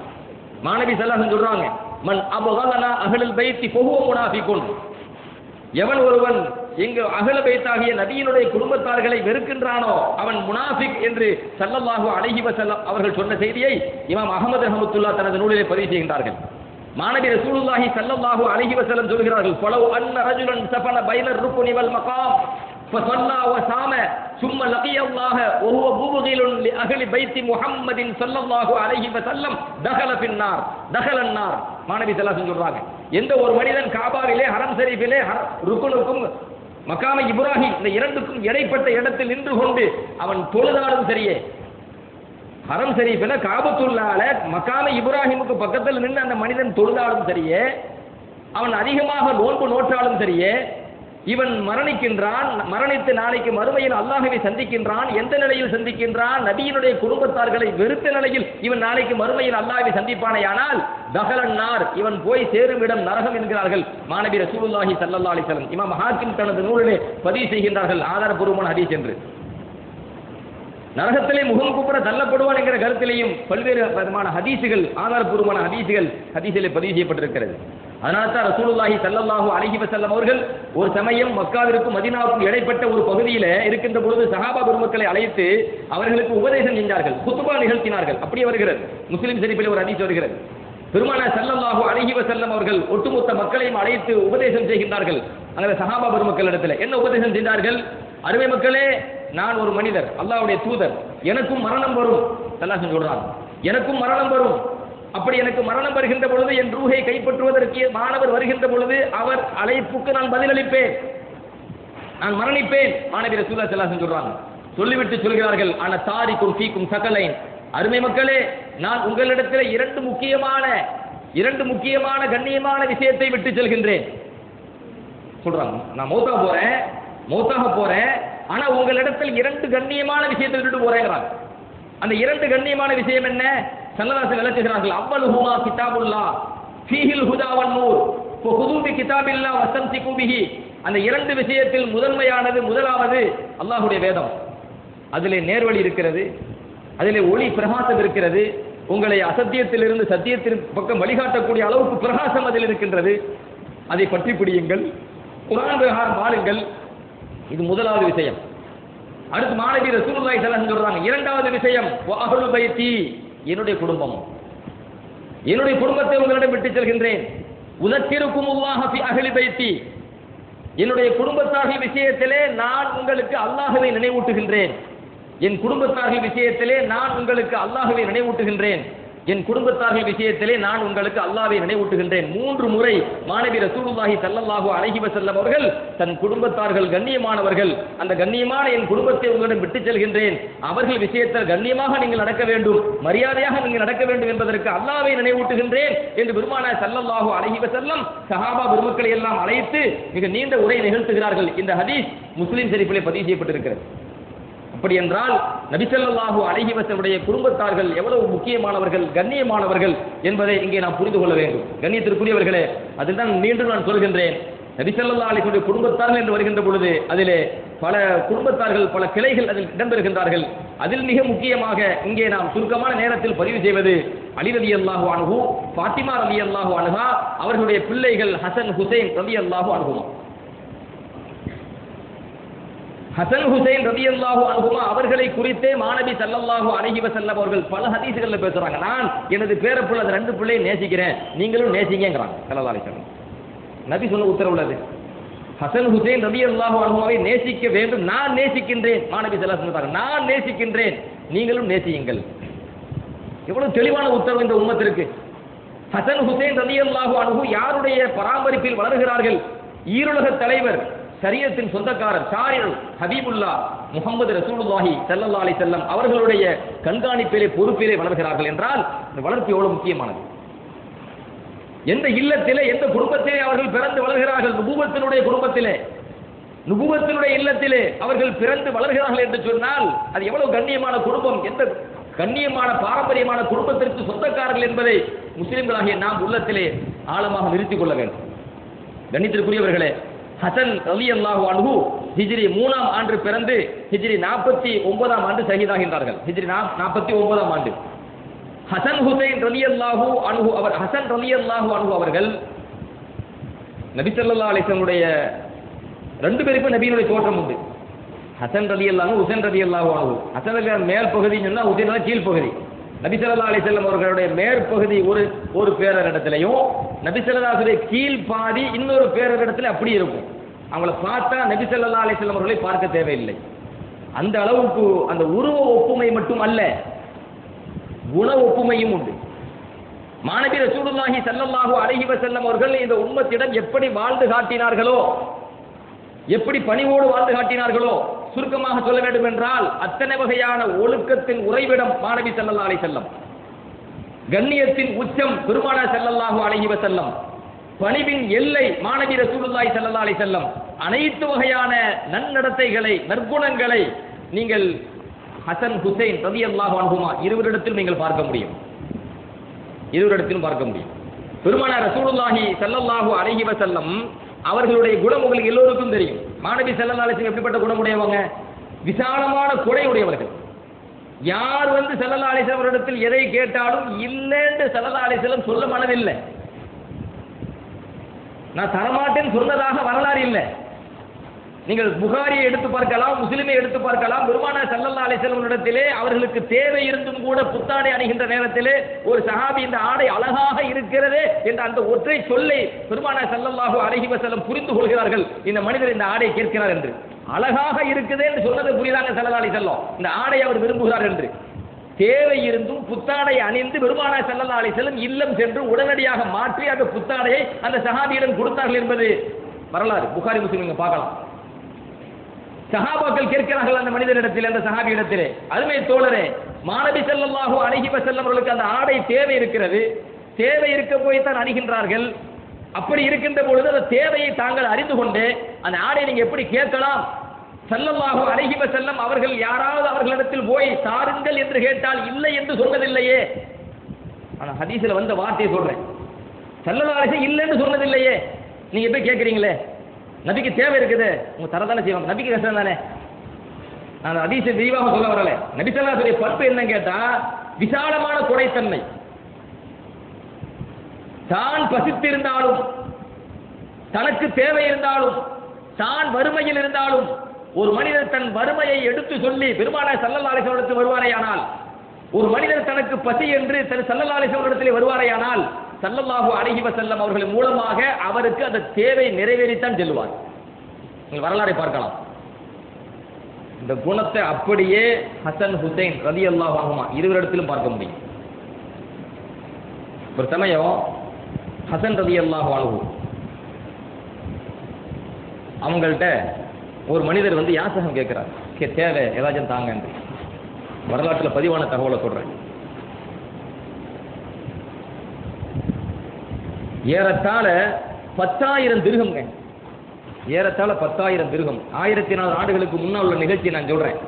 மாணவி ஸல்லல்லாஹு சொல்றாங்க, மன் அபகலனா அஹ்லுல் பைத்தி ஃபஹுவ முனாஃபிகுன், எவன் ஒருவன் இங்கு அஹ்ல பைத்தாகிய நபியினுடைய குடும்பத்தார்களை வெறுக்கின்றானோ அவன் முனாஃபிக் என்று ஸல்லல்லாஹு அலைஹி வஸல்லம் அவர்கள் சொன்ன செய்தியை இமாம் அஹ்மத் ரஹ்மத்துல்லாஹ் தனது நூலிலே பதிவு செய்கின்றார்கள். மாணவி ரசூலுல்லாஹி ஸல்லல்லாஹு அலைஹி வஸல்லம் சொல்கிறார்கள், ஃபலவ் அன்ன ரஜுலன் சஃபன பைனர் ருக்னி வல் மகாம் ஃபஸல்லா வஸாம ثم لقي الله وهو مبغض لاهل بيت محمد صلى الله عليه وسلم دخل في النار دخل النار. மாணவி ஸல்லல்லாஹு சொல்றாங்க, எந்த ஒரு மனிதன் காபாவிலே ஹரம் ஷரீஃபிலே ருக்குனுக்கும் மகாம இப்ராஹிம் இந்த இரண்டுக்கும் இடைப்பட்ட இடத்தில் நின்று கொண்டு அவன் தொழுதாலும் சரியே, ஹரம் ஷரீஃபில காபத்துல்லாஹ்ல மகாம இப்ராஹிமுக்கு பக்கத்தில் நின்று அந்த மனிதன் தொழுதாலும் சரியே, அவன் அதிகமாக நோன்பு நோற்றாலும் சரியே, இவன் மரணிக்கின்றான், மரணித்து நாளைக்கு மறுமையில் அல்லாஹ்வை சந்திக்கின்றான். எந்த நிலையில் சந்திக்கின்றான்? நபியினுடைய குடும்பத்தார்களை வெறுத்த நிலையில் இவன் நாளைக்கு மறுமையில் அல்லாஹ்வை சந்திப்பானேயானால் தஹலன்னார், இவன் போய் சேரும் இடம் நரகம் என்கிறார்கள் மாணவி ரசூலுல்லாஹி ஸல்லல்லாஹு அலைஹி வஸல்லம். இமாம் ஹாக்கிம் தனது நூலிலே பதிவு செய்கின்றார்கள் ஆதாரபூர்வமான ஹதீஸ் என்று. நரகத்திலே முகம் குப்புற தள்ளப்படுவான் என்கிற கருத்திலேயும் பல்வேறு விதமான ஹதீசுகள், ஆதாரபூர்வமான ஹதீஸிலே பதிவு செய்யப்பட்டிருக்கிறது. அதனால தான் ரசூலுல்லாஹி ஸல்லல்லாஹு அலைஹி வஸல்லம் அவர்கள் ஒரு சமயம் மக்காவிற்கும் மதீனாவுக்கும் இடைப்பட்ட ஒரு பகுதியில் இருக்கின்ற பொழுது சஹாபா பெருமக்களை அழைத்து அவர்களுக்கு உபதேசம் செஞ்சார்கள், குத்பா நிகழ்த்தினார்கள். அப்படி வருகிறது, முஸ்லிம் ஷரீஃபில் ஒரு ஹதீஸ் வருகிறது. பெருமானார் ஸல்லல்லாஹு அலைஹி வஸல்லம் அவர்கள் ஒட்டுமொத்த மக்களையும் அழைத்து உபதேசம் செய்கின்றார்கள். அந்த சஹாபா பெருமக்களிடத்தில் என்ன உபதேசம் செய்தார்கள்? அருமை மக்களே, நான் ஒரு மனிதர், அல்லாஹ்வுடைய தூதர், எனக்கும் மரணம் வரும். ஸல்லல்லாஹு சொல்றாங்க, எனக்கும் மரணம் வரும். அப்படி எனக்கு மரணம் வருகின்ற பொழுது என் ரூஹை கைப்பற்றுவதற்கு மாணவர் வருகின்ற பொழுது அவர் அழைப்புக்கு நான் பதிலளிப்பேன், நான் மரணிப்பேன். மாணவி ரசூலுல்லாஹி ஸல்லல்லாஹு அலைஹி சொல்றாங்க. சொல்லிவிட்டு சொல்கிறார்கள், அன தாரிக்கும் ஃபீக்கும் சகலைன், அருமை மக்களே, நான் உங்களிடத்தில் இரண்டு முக்கியமான கண்ணியமான விஷயத்தை விட்டு செல்கின்றேன் சொல்றாங்க. நான் மௌத்தாக போறேன், ஆனா உங்களிடத்தில் இரண்டு கண்ணியமான விஷயத்தை விட்டுட்டு போறேங்கிறாங்க. அந்த இரண்டு கண்ணியமான விஷயம் என்ன? ஸல்லல்லாஹு விளக்குகிறார்கள். அவ்வலுஹுமா கிதாபுல்லாஹ் ஃபீஹில் ஹுதா வன் நூர் ஃபஹுது பி கிதாபில்லாஹ் வஸ்தம்சிகு பிஹி. அந்த இரண்டு விஷயத்தில் முதலாவது அல்லாஹ்வுடைய வேதம். அதிலே நேர்வழி இருக்கிறது, அதிலே ஒளி பிரகாசம் இருக்கிறது, உங்களை அசத்தியத்திலிருந்து சத்தியத்தின் பக்கம் வழிகாட்டக்கூடிய அளவுக்கு பிரகாசம் அதில் இருக்கின்றது. அதை பற்றி பிடியுங்கள், குர்ஆன் பிரகாரம் வாழுங்கள். இது முதலாவது விஷயம். அடுத்து மாணவி ரசூலுல்லாஹி ஸல்லல்லாஹு அலைஹி சொல்றாங்க, இரண்டாவது விஷயம் வஅஹ்லு பைத்தி, என்னுடைய குடும்பத்தை உங்களிடம் விட்டு செல்கின்றேன். உதக்கிருக்குமுல்லாஹ ஃபி அஹ்லி பைத்தி, என்னுடைய குடும்பத்தார்கள் விஷயத்திலே நான் உங்களுக்கு அல்லாஹ்வை நினைவூட்டுகின்றேன். என் குடும்பத்தார்கள் விஷயத்திலே நான் உங்களுக்கு அல்லாஹ்வை நினைவூட்டுகின்றேன். என் குடும்பத்தார்கள் விஷயத்திலே நான் உங்களுக்கு அல்லாஹ்வை நினைவூட்டுகின்றேன். 3 முறை மாணவி ரசூலுல்லாஹி ஸல்லல்லாஹு அலைஹி வஸல்லம் அவர்கள் தன் குடும்பத்தார்கள் கண்ணியமானவர்கள், அந்த கண்ணியமான என் குடும்பத்தை உங்களிடம் விட்டு செல்கின்றேன். அவர்கள் விஷயத்தில் கண்ணியமாக நீங்கள் நடக்க வேண்டும், மரியாதையாக நீங்கள் நடக்க வேண்டும் என்பதற்கு அல்லாஹ்வை நினைவூட்டுகின்றேன் என்று பெருமானார் ஸல்லல்லாஹு அலைஹி வஸல்லம் சஹாபா பெருமக்களை எல்லாம் அழைத்து மிக நீண்ட உரை நிகழ்த்துகிறார்கள். இந்த ஹதீஸ் முஸ்லிம் ஷரீஃபிலே பதிவு செய்யப்பட்டிருக்கிறது. அப்ப அப்படி என்றால் நபி ஸல்லல்லாஹு அலைஹி வஸல்லுடைய குடும்பத்தார்கள் எவ்வளவு முக்கியமானவர்கள், கண்ணியமானவர்கள் என்பதை இங்கே நாம் புரிந்து கொள்ள வேண்டும். கண்ணியத்திற்குரியவர்களே, அதுதான் மீண்டும் நான் சொல்கின்றேன், நபி ஸல்லல்லாஹு அலைஹி வஸல்லுடைய குடும்பத்தார்கள் என்று வருகின்ற பொழுது அதிலே பல குடும்பத்தார்கள், பல கிளைகள் அதில் இடம்பெறுகின்றார்கள். அதில் மிக முக்கியமாக இங்கே நாம் சுருக்கமான நேரத்தில் பதிவு செய்வது அலி ரலியல்லாஹு அன்ஹு, ஃபாத்திமா ரலியல்லாஹு அன்ஹா, அவர்களுடைய பிள்ளைகள் ஹசன், ஹுசைன் ரலியல்லாஹு அன்ஹுமா. ஹசன், ஹுசைன் ரலியல்லாஹு அன்ஹுமா அவர்களை குறித்தே மாநபி ஸல்லல்லாஹு அலைஹி வஸல்லம் அவர்கள் பல ஹதீஸ்களில் பேசுறாங்க. நான் எனது பேரப்புள்ள அந்த 2 பிள்ளையை நேசிக்கிறேன், நீங்களும் நேசிங்கங்கறாங்க ஸல்லல்லாஹு அலைஹி வஸல்லம். நபி சொன்ன உத்தரவு உள்ளது. ஹசன், ஹுசைன் ரலியல்லாஹு அன்ஹுமாவை நேசிக்க வேண்டும், நான் நேசிக்கின்றேன். மாநபி ஸல்லல்லாஹு அலைஹி வஸல்லம் நான் நேசிக்கின்றேன், நீங்களும் நேசியுங்கள். எவ்வளவு தெளிவான உத்தரவு இந்த உம்மத்திற்கு. ஹசன், ஹுசைன் ரலியல்லாஹு அன்ஹு யாருடைய பராமரிப்பில் வளர்கிறார்கள்? ஈருலக தலைவர், ஷரியத்தின் சொந்தக்காரர், ஷாரிர் ஹபீபுல்லா முஹம்மது ரசூலுல்லாஹி ஸல்லல்லாஹு அலைஹி வஸல்லம் அவர்களுடைய கண்காணிப்பிலே, பொறுப்பிலே வளர்கிறார்கள் என்றால் இந்த வளர்ப்பு எவ்வளவு முக்கியமானது. எந்த இல்லத்திலே, எந்த குடும்பத்திலே அவர்கள் பிறந்து வளர்கிறார்கள்? நுபுவத்தினுடைய குடும்பத்திலே, நுபுவத்தினுடைய இல்லத்திலே அவர்கள் பிறந்து வளர்கிறார்கள் என்று சொன்னால் அது எவ்வளவு கண்ணியமான குடும்பம், எந்த கண்ணியமான பாரம்பரியமான குடும்பத்திற்கு சொந்தக்காரர்கள் என்பதை முஸ்லிம்களாகிய நாம் உள்ளத்திலே ஆழமாக நிறுத்திக் கொள்ள வேண்டும். கண்ணியத்திற்குரியவர்களே, ஹசன் ரலியல்லாஹு அன்ஹு ஹிஜ்ரி 3ஆம் ஆண்டு பிறந்து ஹிஜ்ரி 49ஆம் ஆண்டு ஷஹீதாகின்றார்கள். ஹிஜ்ரி 49ஆம் ஆண்டு. ஹசன், ஹுசைன் ரலியல்லாஹு அன்ஹு ஹசன் ரலியல்லாஹு அன்ஹு அவர்கள் நபி ஸல்லல்லாஹு அலைஹி வஸல்லுடைய 2 பேருக்கும் நபியினுடைய தோற்றம் உண்டு. ஹசன் ரலியல்லாஹு, ஹுசைன் ரலியல்லாஹு அன்ஹு. ஹசன் ரலியல்லாஹு மேல் பகுதின்னு சொன்னா, ஹுசைன் கீழ் பகுதி. நபி ஸல்லல்லாஹு அலைஹி வஸல்லம் அவர்களுடைய மேற்பகுதி ஒரு பேரரிடத்திலையும், நபி ஸல்லல்லாஹு அலைஹி வஸல்லம் கீழ் பாதி இன்னொரு பேரரிடத்துல அப்படி இருக்கும். அவங்கள பார்த்தா நபி ஸல்லல்லாஹு அலைஹி வஸல்லம் அவர்களை பார்க்க தேவையில்லை. அந்த அளவுக்கு அந்த உருவ ஒப்புமை மட்டும் அல்ல, குண ஒப்புமையும் உண்டு. மாநபி ரசூலுல்லாஹி ஸல்லல்லாஹு அலைஹி வஸல்லம் அவர்கள் இந்த உம்மத்திடம் எப்படி வாழ்ந்து காட்டினார்களோ, எப்படி பணிவோடு வாழ்ந்து காட்டினார்களோ, சுருக்கமாக சொல்ல வேண்டும் என்றால் அத்தனை வகையான ஒழுக்கத்தின் உறைவிடம் மாநபி ஸல்லல்லாஹு அலைஹி வஸல்லம், கண்ணியத்தின் உச்சம் பெருமானார் ஸல்லல்லாஹு அலைஹி வஸல்லம், பணிவின் எல்லை மாநபி ரசூலுல்லாஹி ஸல்லல்லாஹு அலைஹி வஸல்லம். அனைத்து வகையான நன்னடத்தைகளை, நற்குணங்களை நீங்கள் ஹசன், ஹுசைன் ரலியல்லாஹு அன்ஹுமா இருவரிடத்தில் நீங்கள் பார்க்க முடியும். இருவரிடத்திலும் பார்க்க முடியும். பெருமானார் ரசூலுல்லாஹி ஸல்லல்லாஹு அலைஹி வஸல்லம் அவர்களுடைய குணம் உங்களுக்கு எல்லோருக்கும் தெரியும். மாநபி ஸல்லல்லாஹு அலைஹி வஸல்லம் எப்படிப்பட்ட குணமுடையவங்க? விசாலமான கொடையுடையவர்கள். யார் வந்து ஸல்லல்லாஹு அலைஹி வஸல்லம் அவரிடத்தில் எதை கேட்டாலும் இல்லைன்னு ஸல்லல்லாஹு அலைஹி வஸல்லம் சொல்ல மனதில்லை. நான் தரமாட்டேன் சொன்னதாக வரலாறு இல்லை. நீங்கள் புகாரியை எடுத்து பார்க்கலாம், முஸ்லிமை எடுத்து பார்க்கலாம். பெருமானார் ஸல்லல்லாஹு அலைஹி வஸல்லம் இடத்திலே அவர்களுக்கு தேவை இருந்தும் கூட புத்தாடை அணிகின்ற நேரத்திலே ஒரு சஹாபி இந்த ஆடை அழகாக இருக்கிறதே என்ற அந்த ஒற்றை சொல்லை பெருமானார் ஸல்லல்லாஹு அலைஹி வஸல்லம் புரிந்து கொள்கிறார்கள். இந்த மனிதர் இந்த ஆடை கேட்கிறார் என்று. அழகாக இருக்குதே என்று சொன்னது புரியுதாங்க ஸல்லல்லாஹு அலைஹி வஸல்லம். இந்த ஆடை அவர் விரும்புகிறார் என்று. தேவை இருந்தும் புத்தாடை அணிந்து பெருமானார் ஸல்லல்லாஹு அலைஹி வஸல்லம் இல்லம் சென்று உடனடியாக மாற்றி அந்த புத்தாடையை அந்த சஹாபியிடம் கொடுத்தார்கள் என்பது வரலாறு. புகாரி, முஸ்லிம் நீங்க பார்க்கலாம். சஹாபாக்கள் கேட்கிறார்கள் அந்த மனிதனிடத்தில், அந்த சஹாபியிடத்திலே, அருமை தோழரே, மாநபி ஸல்லல்லாஹு அலைஹி வஸல்லம் அவர்களுக்கு அந்த ஆடை தேவை இருக்கிறது, தேவை இருக்க போய்த்தான் அணிகின்றார்கள். அப்படி இருக்கின்ற பொழுது அந்த தேவையை தாங்கள் அறிந்து கொண்டு அந்த ஆடையை நீங்க எப்படி கேட்கலாம்? ஸல்லல்லாஹு அலைஹி வஸல்லம் அவர்கள் யாராவது அவர்களிடத்தில் போய் தாருங்கள் என்று கேட்டால் இல்லை என்று சொன்னதில்லையே. ஆனா ஹதீஸ்ல வந்த வார்த்தையை சொல்றேன், ஸல்லல்லாஹு அலைஹி வஸல்லம் இல்லைன்னு சொன்னதில்லையே. நீங்க போய் கேட்கறீங்களே, நபிக்கு தேவை இருக்குது, உங்க தரதானே செய்வாங்க, நபிக்கு கஷ்டம் தானே. நான் ஹதீஸை விரிவாக சொல்ல வரல. நபி ஸல்லல்லாஹு அலைஹி வஸல்லம் பண்பு என்னன்னு கேட்டா விசாலமான கொடைத்தன்மை. தான் பசித்திருந்தாலும், தனக்கு தேவை இருந்தாலும், தான் வறுமையில் இருந்தாலும், ஒரு மனிதர் தன் வறுமையை எடுத்து சொல்லி பெருமானார் ஸல்லல்லாஹு அலைஹி வஸல்லம் வருவாரேயானால், ஒரு மனிதர் தனக்கு பசி என்று தன் ஸல்லல்லாஹு அலைஹி வஸல்லம் வருவாரேயானால் ஸல்லல்லாஹு அலைஹி வஸல்லம் அவர்கள் மூலமாக அவருக்கு அந்த தேவை நிறைவேறித்தான் செல்வார். நீங்கள் வரலாறை பார்க்கலாம். இந்த குணத்தை அப்படியே ஹசன், ஹுசைன் ரலியல்லாஹு அன்ஹுமா இருவரிடத்திலும் பார்க்க முடியும். ஒரு சமயம் ஹசன் ரலியல்லாஹு அன்ஹு அவங்கள்ட்ட ஒரு மனிதர் வந்து யாசகம் கேட்கிறார், தேவை ஏதாச்சும் தாங்க என்று. வரலாற்றில் பதிவான தகவலை சொல்றேன். ஏறத்தாழ 10,000 திர்ஹம்ங்க, ஏறத்தாழ 10,000 திர்ஹம். 1400 ஆண்டுகளுக்கு முன்னால் உள்ள நிகழ்ச்சி நான் சொல்றேன்.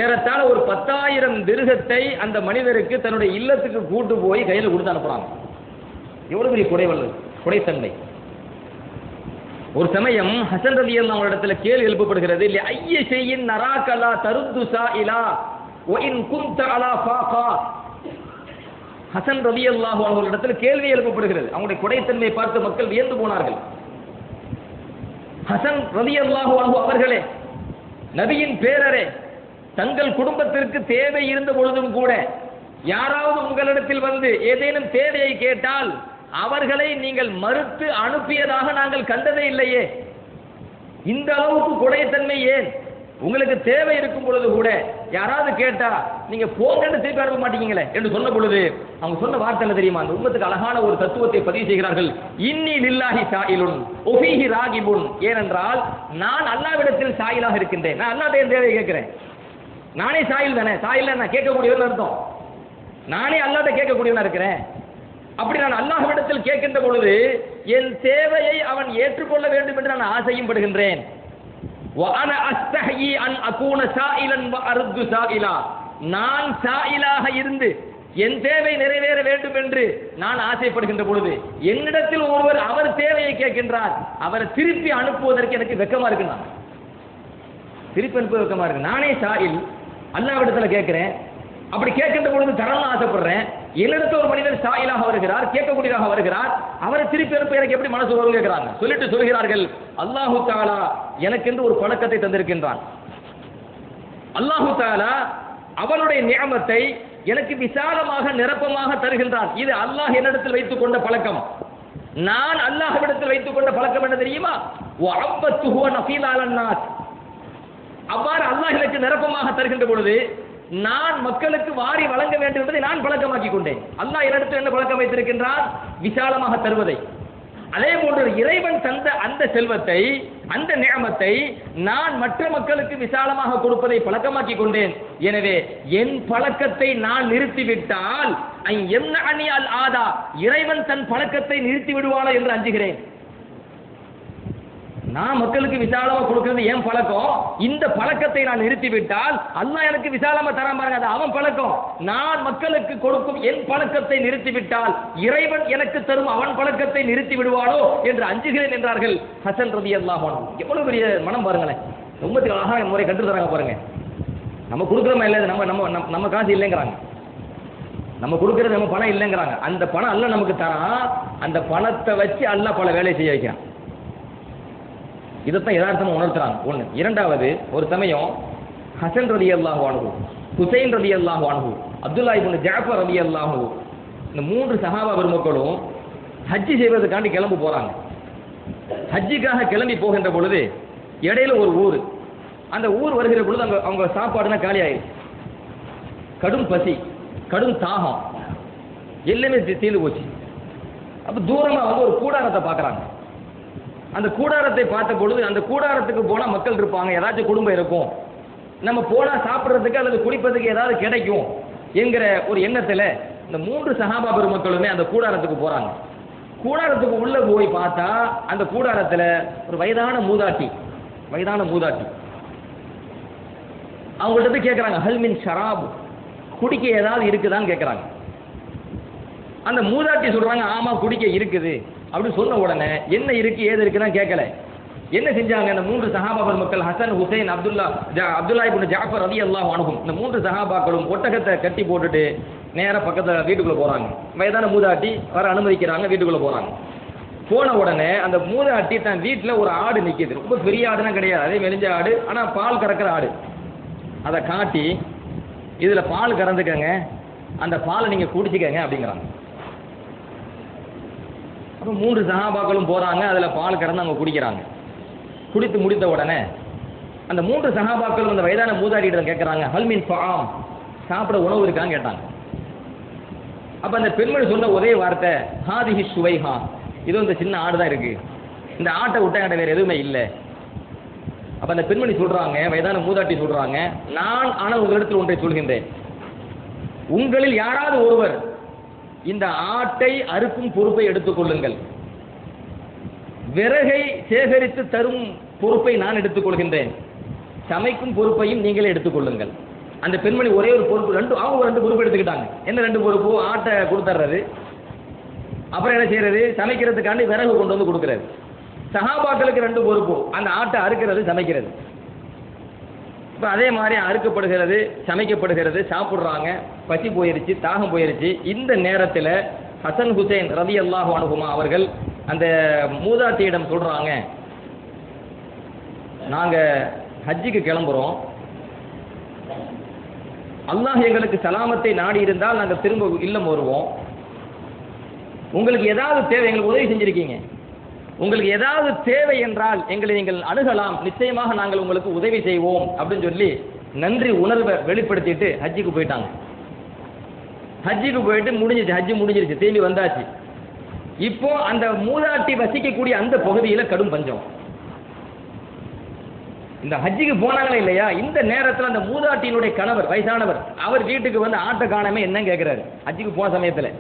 ஏறத்தாழ ஒரு 10,000 திர்ஹத்தை அந்த மனிதருக்கு தன்னுடைய இல்லத்துக்கு கூட்டு போய் கையில் கொடுத்து அனுப்புறாங்க. எவ்வளவு பெரிய குடைத்தன்மை. ஒரு சமயம் ஹசன் ரலியல்லாஹு அன்ஹு இடத்துல கேள்வி எழுப்பப்படுகிறது, இல்ல ஐய ஷைஇன் நராகலா தருது சாயிலா வ இன் குன்த அலா ஃபாகா. ஹசன் ரலியல்லாஹு அன்ஹு இடத்துல கேள்வி எழுப்பப்படுகிறது. அவங்களுடைய குடைத்தன்மையை பார்த்து மக்கள் வியந்து போனார்கள். ஹசன் ரலியல்லாஹு அன்ஹு அவர்களே, நபியின் பேரரே, தங்கள் குடும்பத்திற்கு தேவை இருந்த பொழுதும் கூட யாராவது உங்களிடத்தில் வந்து ஏதேனும் தேவையை கேட்டால் அவர்களை நீங்கள் மறுத்து அனுப்பியதாக நாங்கள் கண்டதே இல்லையே. இந்த அளவுக்கு குடைத்தன்மை ஏன்? உங்களுக்கு தேவை இருக்கும் பொழுது கூட யாராவது கேட்டா நீங்க போங்கன்னு திருப்பி அனுப்ப மாட்டீங்களே என்று சொன்ன பொழுது அவங்க சொன்ன வார்த்தை என்ன தெரியுமா? அந்த உம்மத்துக்கு அழகான ஒரு தத்துவத்தை பதிவு செய்கிறார்கள். இன்னி லில்லாஹி சாயிலுன் ஒஃபீஹி ராகிபுன். ஏனென்றால் நான் அல்லாஹ்விடத்தில் சாயிலாக இருக்கின்றேன். நான் அல்லாஹ்வின் தேவையை கேட்கிறேன். நானே சாயில் தானே. சாயில்ல நான் கேட்கக்கூடியவன் அர்த்தம். நானே அல்லாஹ்ட்ட கேட்கக்கூடியவனா இருக்கிறேன். அப்படி நான் அல்லாஹ்விடத்தில் கேட்கின்ற பொழுது என் தேவையை அவன் ஏற்றுக்கொள்ள வேண்டும் என்று நான் ஆசையும் படுகின்றேன். நான் சாயிலாக இருந்து என் தேவை நிறைவேற வேண்டும் என்று நான் ஆசைப்படுகின்ற பொழுது என்னிடத்தில் ஒருவர் அவர் தேவையை கேட்கின்றார், அவரை திருப்பி அனுப்புவதற்கு எனக்கு வெக்கமா இருக்கு. நான் திருப்பி அனுப்ப வெக்கமா இருக்கு. நானே சாயில் அல்லாஹ்விடத்தில் கேட்கிறேன். அப்படி கேட்கின்ற பொழுது தரணும் ஆசைப்படுறேன். என்னிடத்தில் ஒரு மனிதர் சாயிலாக வருகிறார், கேட்கக்கூடியதாக வருகிறார், அவரை திருப்பி அனுப்ப எனக்கு எப்படி மனசு வரும் கேட்கிறாங்க. சொல்லிட்டு சொல்கிறார்கள், அல்லாஹு தஆலா எனக்கென்று ஒரு பழக்கத்தை தந்திருக்கின்றான். அல்லாஹு தஆலா அவனுடைய நியமத்தை எனக்கு விசாலமாக நிரப்பமாக தருகின்றான். இது அல்லாஹ் என்னிடத்தில் வைத்துக் கொண்ட பழக்கம். நான் அல்லாஹ்விடத்தில் வைத்துக் கொண்ட பழக்கம் என்ன தெரியுமா? வஅப்பத்துஹு நஃபீல் அலன்னாஸ். அவ்வாறு அல்லாஹ் எனக்கு நிரப்பமாக தருகின்ற பொழுது நான் மக்களுக்கு வாரி வழங்க வேண்டும் என்பதை நான் பழக்கமாக்கி கொண்டேன். அல்லாஹ் என்னிடத்தில் என்ன பழக்கம் வைத்திருக்கின்றான்? விசாலமாக தருவதை. அதே போன்று இறைவன் தந்த அந்த செல்வத்தை, அந்த நியமத்தை நான் மற்ற மக்களுக்கு விசாலமாக கொடுப்பதை பழக்கமாக்கி கொண்டேன். எனவே என் பழக்கத்தை நான் நிறுத்திவிட்டால் இறைவன் தன் பழக்கத்தை நிறுத்தி விடுவானோ என்று அஞ்சுகிறேன். நான் மக்களுக்கு விசாலமா கொடுக்கிறது என் பழக்கம். இந்த பழக்கத்தை நான் நிறுத்திவிட்டால் அல்லாஹ் எனக்கு விசாலமா தராம பாருங்க, அது அவன் பழக்கம். நான் மக்களுக்கு கொடுக்கும் என் பழக்கத்தை நிறுத்திவிட்டால் இறைவன் எனக்கு தரும் அவன் பழக்கத்தை நிறுத்தி விடுவானோ என்று அஞ்சுகிறேன் என்றார்கள் ஹசன் ரலியல்லாஹு அன்ஹு. எவ்வளவு பெரிய மனம் பாருங்களேன். ரொம்ப அழகாக முறை கற்று தராங்க பாருங்க. நம்ம கொடுக்குறோமா இல்லை, நம்ம காசு இல்லைங்கிறாங்க. நம்ம கொடுக்கறது நம்ம பணம் இல்லைங்கிறாங்க. அந்த பணம் அல்லாஹ் நமக்கு தரான். அந்த பணத்தை வச்சு அல்லாஹ் பல வேலை செய்ய வைக்கிறான். இதைத்தான் யதார்த்தமா உணர்த்துறாங்க. ஒண்ணு. இரண்டாவது, ஒரு சமயம் ஹசன் ரலியல்லாஹு அன்ஹு, ஹுசைன் ரலியல்லாஹு அன்ஹு, அப்துல்லா இப்னு ஜாஃபர் ரலியல்லாஹு அன்ஹு, இந்த 3 சஹாபா பெருமக்களும் ஹஜ்ஜி செய்வதற்காண்டி கிளம்பி போறாங்க. ஹஜ்ஜிக்காக கிளம்பி போகின்ற பொழுது இடையில ஒரு ஊர். அந்த ஊர் வருகிற பொழுது அவங்க சாப்பாடுனா காலி ஆயிடுச்சு. கடும் பசி, கடும் தாகம், எல்லாமே தீர்ந்து போச்சு. அப்ப தூரமா வந்து ஒரு கூடாரத்தை பார்க்கறாங்க. அந்த கூடாரத்தை பார்த்த பொழுது அந்த கூடாரத்துக்கு போனா மக்கள் இருப்பாங்க, ஏதாச்சும் குடும்பம் இருக்கும், நம்ம போனா சாப்பிட்றதுக்கு அல்லது குடிப்பதுக்கு ஏதாவது கிடைக்கும் என்கிற ஒரு எண்ணத்துல இந்த 3 சஹாபா பெருமக்களுமே அந்த கூடாரத்துக்கு போறாங்க. கூடாரத்துக்கு உள்ள போய் பார்த்தா அந்த கூடாரத்துல ஒரு வயதான மூதாட்டி அவங்கள்ட்ட போய் கேட்கறாங்க, ஹல் மின் ஷராப், குடிக்க ஏதாவது இருக்குதான்னு கேட்கறாங்க. அந்த மூதாட்டி சொல்றாங்க, ஆமா குடிக்க இருக்குது. அப்படி சொன்ன உடனே என்ன இருக்கு ஏது இருக்குதான் கேட்கல. என்ன செஞ்சாங்க? இந்த 3 சஹாபா பெருமக்கள் ஹசன், ஹுசைன், அப்துல்லா இப்னு ஜாஃபர் ரலியல்லாஹு அன்ஹும், இந்த 3 சஹாபாக்களும் ஒட்டகத்தை கட்டி போட்டுட்டு நேரா பக்கத்துல வீட்டுக்குள்ள போறாங்க. வயதான மூதாட்டி வர அனுமதிக்கிறாங்க, வீட்டுக்குள்ள போறாங்க. போன உடனே அந்த மூதாட்டி தன் வீட்டுல ஒரு ஆடு நிக்குது. ரொம்ப பெரிய ஆடுனா கிடையாது, அதே மெலிஞ்ச ஆடு, ஆனா பால் கறக்கிற ஆடு. அதை காட்டி இதுல பால் கறந்துக்கங்க, அந்த பாலை நீங்க குடிச்சுக்கங்க அப்படிங்கிறாங்க. அப்ப 3 சஹாபாக்களும் போறாங்க, அதுல பால் கறந்து அவங்க குடிக்கிறாங்க. குடித்து முடித்த உடனே அந்த 3 சஹாபாக்களும் அந்த வயதான மூதாட்டியிட கேட்கறாங்க, ஹல் மின் ஃபஆம், சாப்பிட உணவு இருக்கான்னு கேட்டாங்க. அப்ப அந்த பெண்மணி சொன்ன ஒரே வார்த்தை, ஹாதிஹி சுவைஹா, இது இந்த சின்ன ஆடு தான் இருக்கு, இந்த ஆட்டை விட்டா என்கிட்ட வேற எதுவுமே இல்லை. அப்ப அந்த பெண்மணி சொல்றாங்க, வயதான மூதாட்டி சொல்றாங்க, நான் ஆனால் உங்களிடத்தில் ஒன்றை சொல்கின்றேன், உங்களில் யாராவது ஒருவர் இந்த ஆட்டை அறுக்கும் பொறுப்பை எடுத்துக் கொள்ளுங்கள், விறகை சேகரித்து தரும் பொறுப்பை நான் எடுத்துக் கொள்கின்றேன், சமைக்கும் பொறுப்பையும் நீங்களே எடுத்துக் கொள்ளுங்கள். அந்த பெண்மணி ஒரே ஒரு பொறுப்பு, அவங்க ரெண்டு பொறுப்பு எடுத்துக்கிட்டாங்க. என்ன ரெண்டு பொறுப்பு? ஆட்டை கொடுத்துட்றது, அப்புறம் என்ன செய்யறது, சமைக்கிறதுக்காண்டி விறகு கொண்டு வந்து கொடுக்கறது. சஹாபாக்களுக்கு ரெண்டு பொறுப்பு, அந்த ஆட்டை அறுக்கிறது, சமைக்கிறது. இப்போ அதே மாதிரி அறுக்கப்படுகிறது, சமைக்கப்படுகிறது, சாப்பிட்றாங்க, பசி போயிருச்சு, தாகம் போயிருச்சு. இந்த நேரத்தில் ஹசன் ஹுசைன் ரலியல்லாஹு அன்ஹுமா அவர்கள் அந்த மூதாட்டியிடம் சொல்றாங்க, நாங்கள் ஹஜ்ஜுக்கு கிளம்புறோம், அல்லாஹ் எங்களுக்கு சலாமத்தை நாடி இருந்தால் நாங்கள் திரும்ப இல்லம் வருவோம். உங்களுக்கு ஏதாவது தேவை, எங்களுக்கு உதவி செஞ்சிருக்கீங்க, உங்களுக்கு ஏதாவது தேவை என்றால் எங்களை நீங்கள் அணுகலாம், நிச்சயமாக நாங்கள் உங்களுக்கு உதவி செய்வோம் அப்படின்னு சொல்லி நன்றி உணர்வை வெளிப்படுத்திட்டு ஹஜ்ஜுக்கு போயிட்டாங்க. ஹஜ்ஜுக்கு போயிட்டு முடிஞ்சிச்சு, ஹஜ்ஜு முடிஞ்சிருச்சு, திரும்பி வந்தாச்சு. இப்போ அந்த மூதாட்டி வசிக்கக்கூடிய அந்த பகுதியில் கடும் பஞ்சம். இந்த ஹஜ்ஜுக்கு போனாங்களே இல்லையா, இந்த நேரத்தில் அந்த மூதாட்டியினுடைய கணவர் வயசானவர் அவர் வீட்டுக்கு வந்து ஆட்டை காணாம என்ன கேட்கிறாரு. ஹஜ்ஜுக்கு போன சமயத்தில்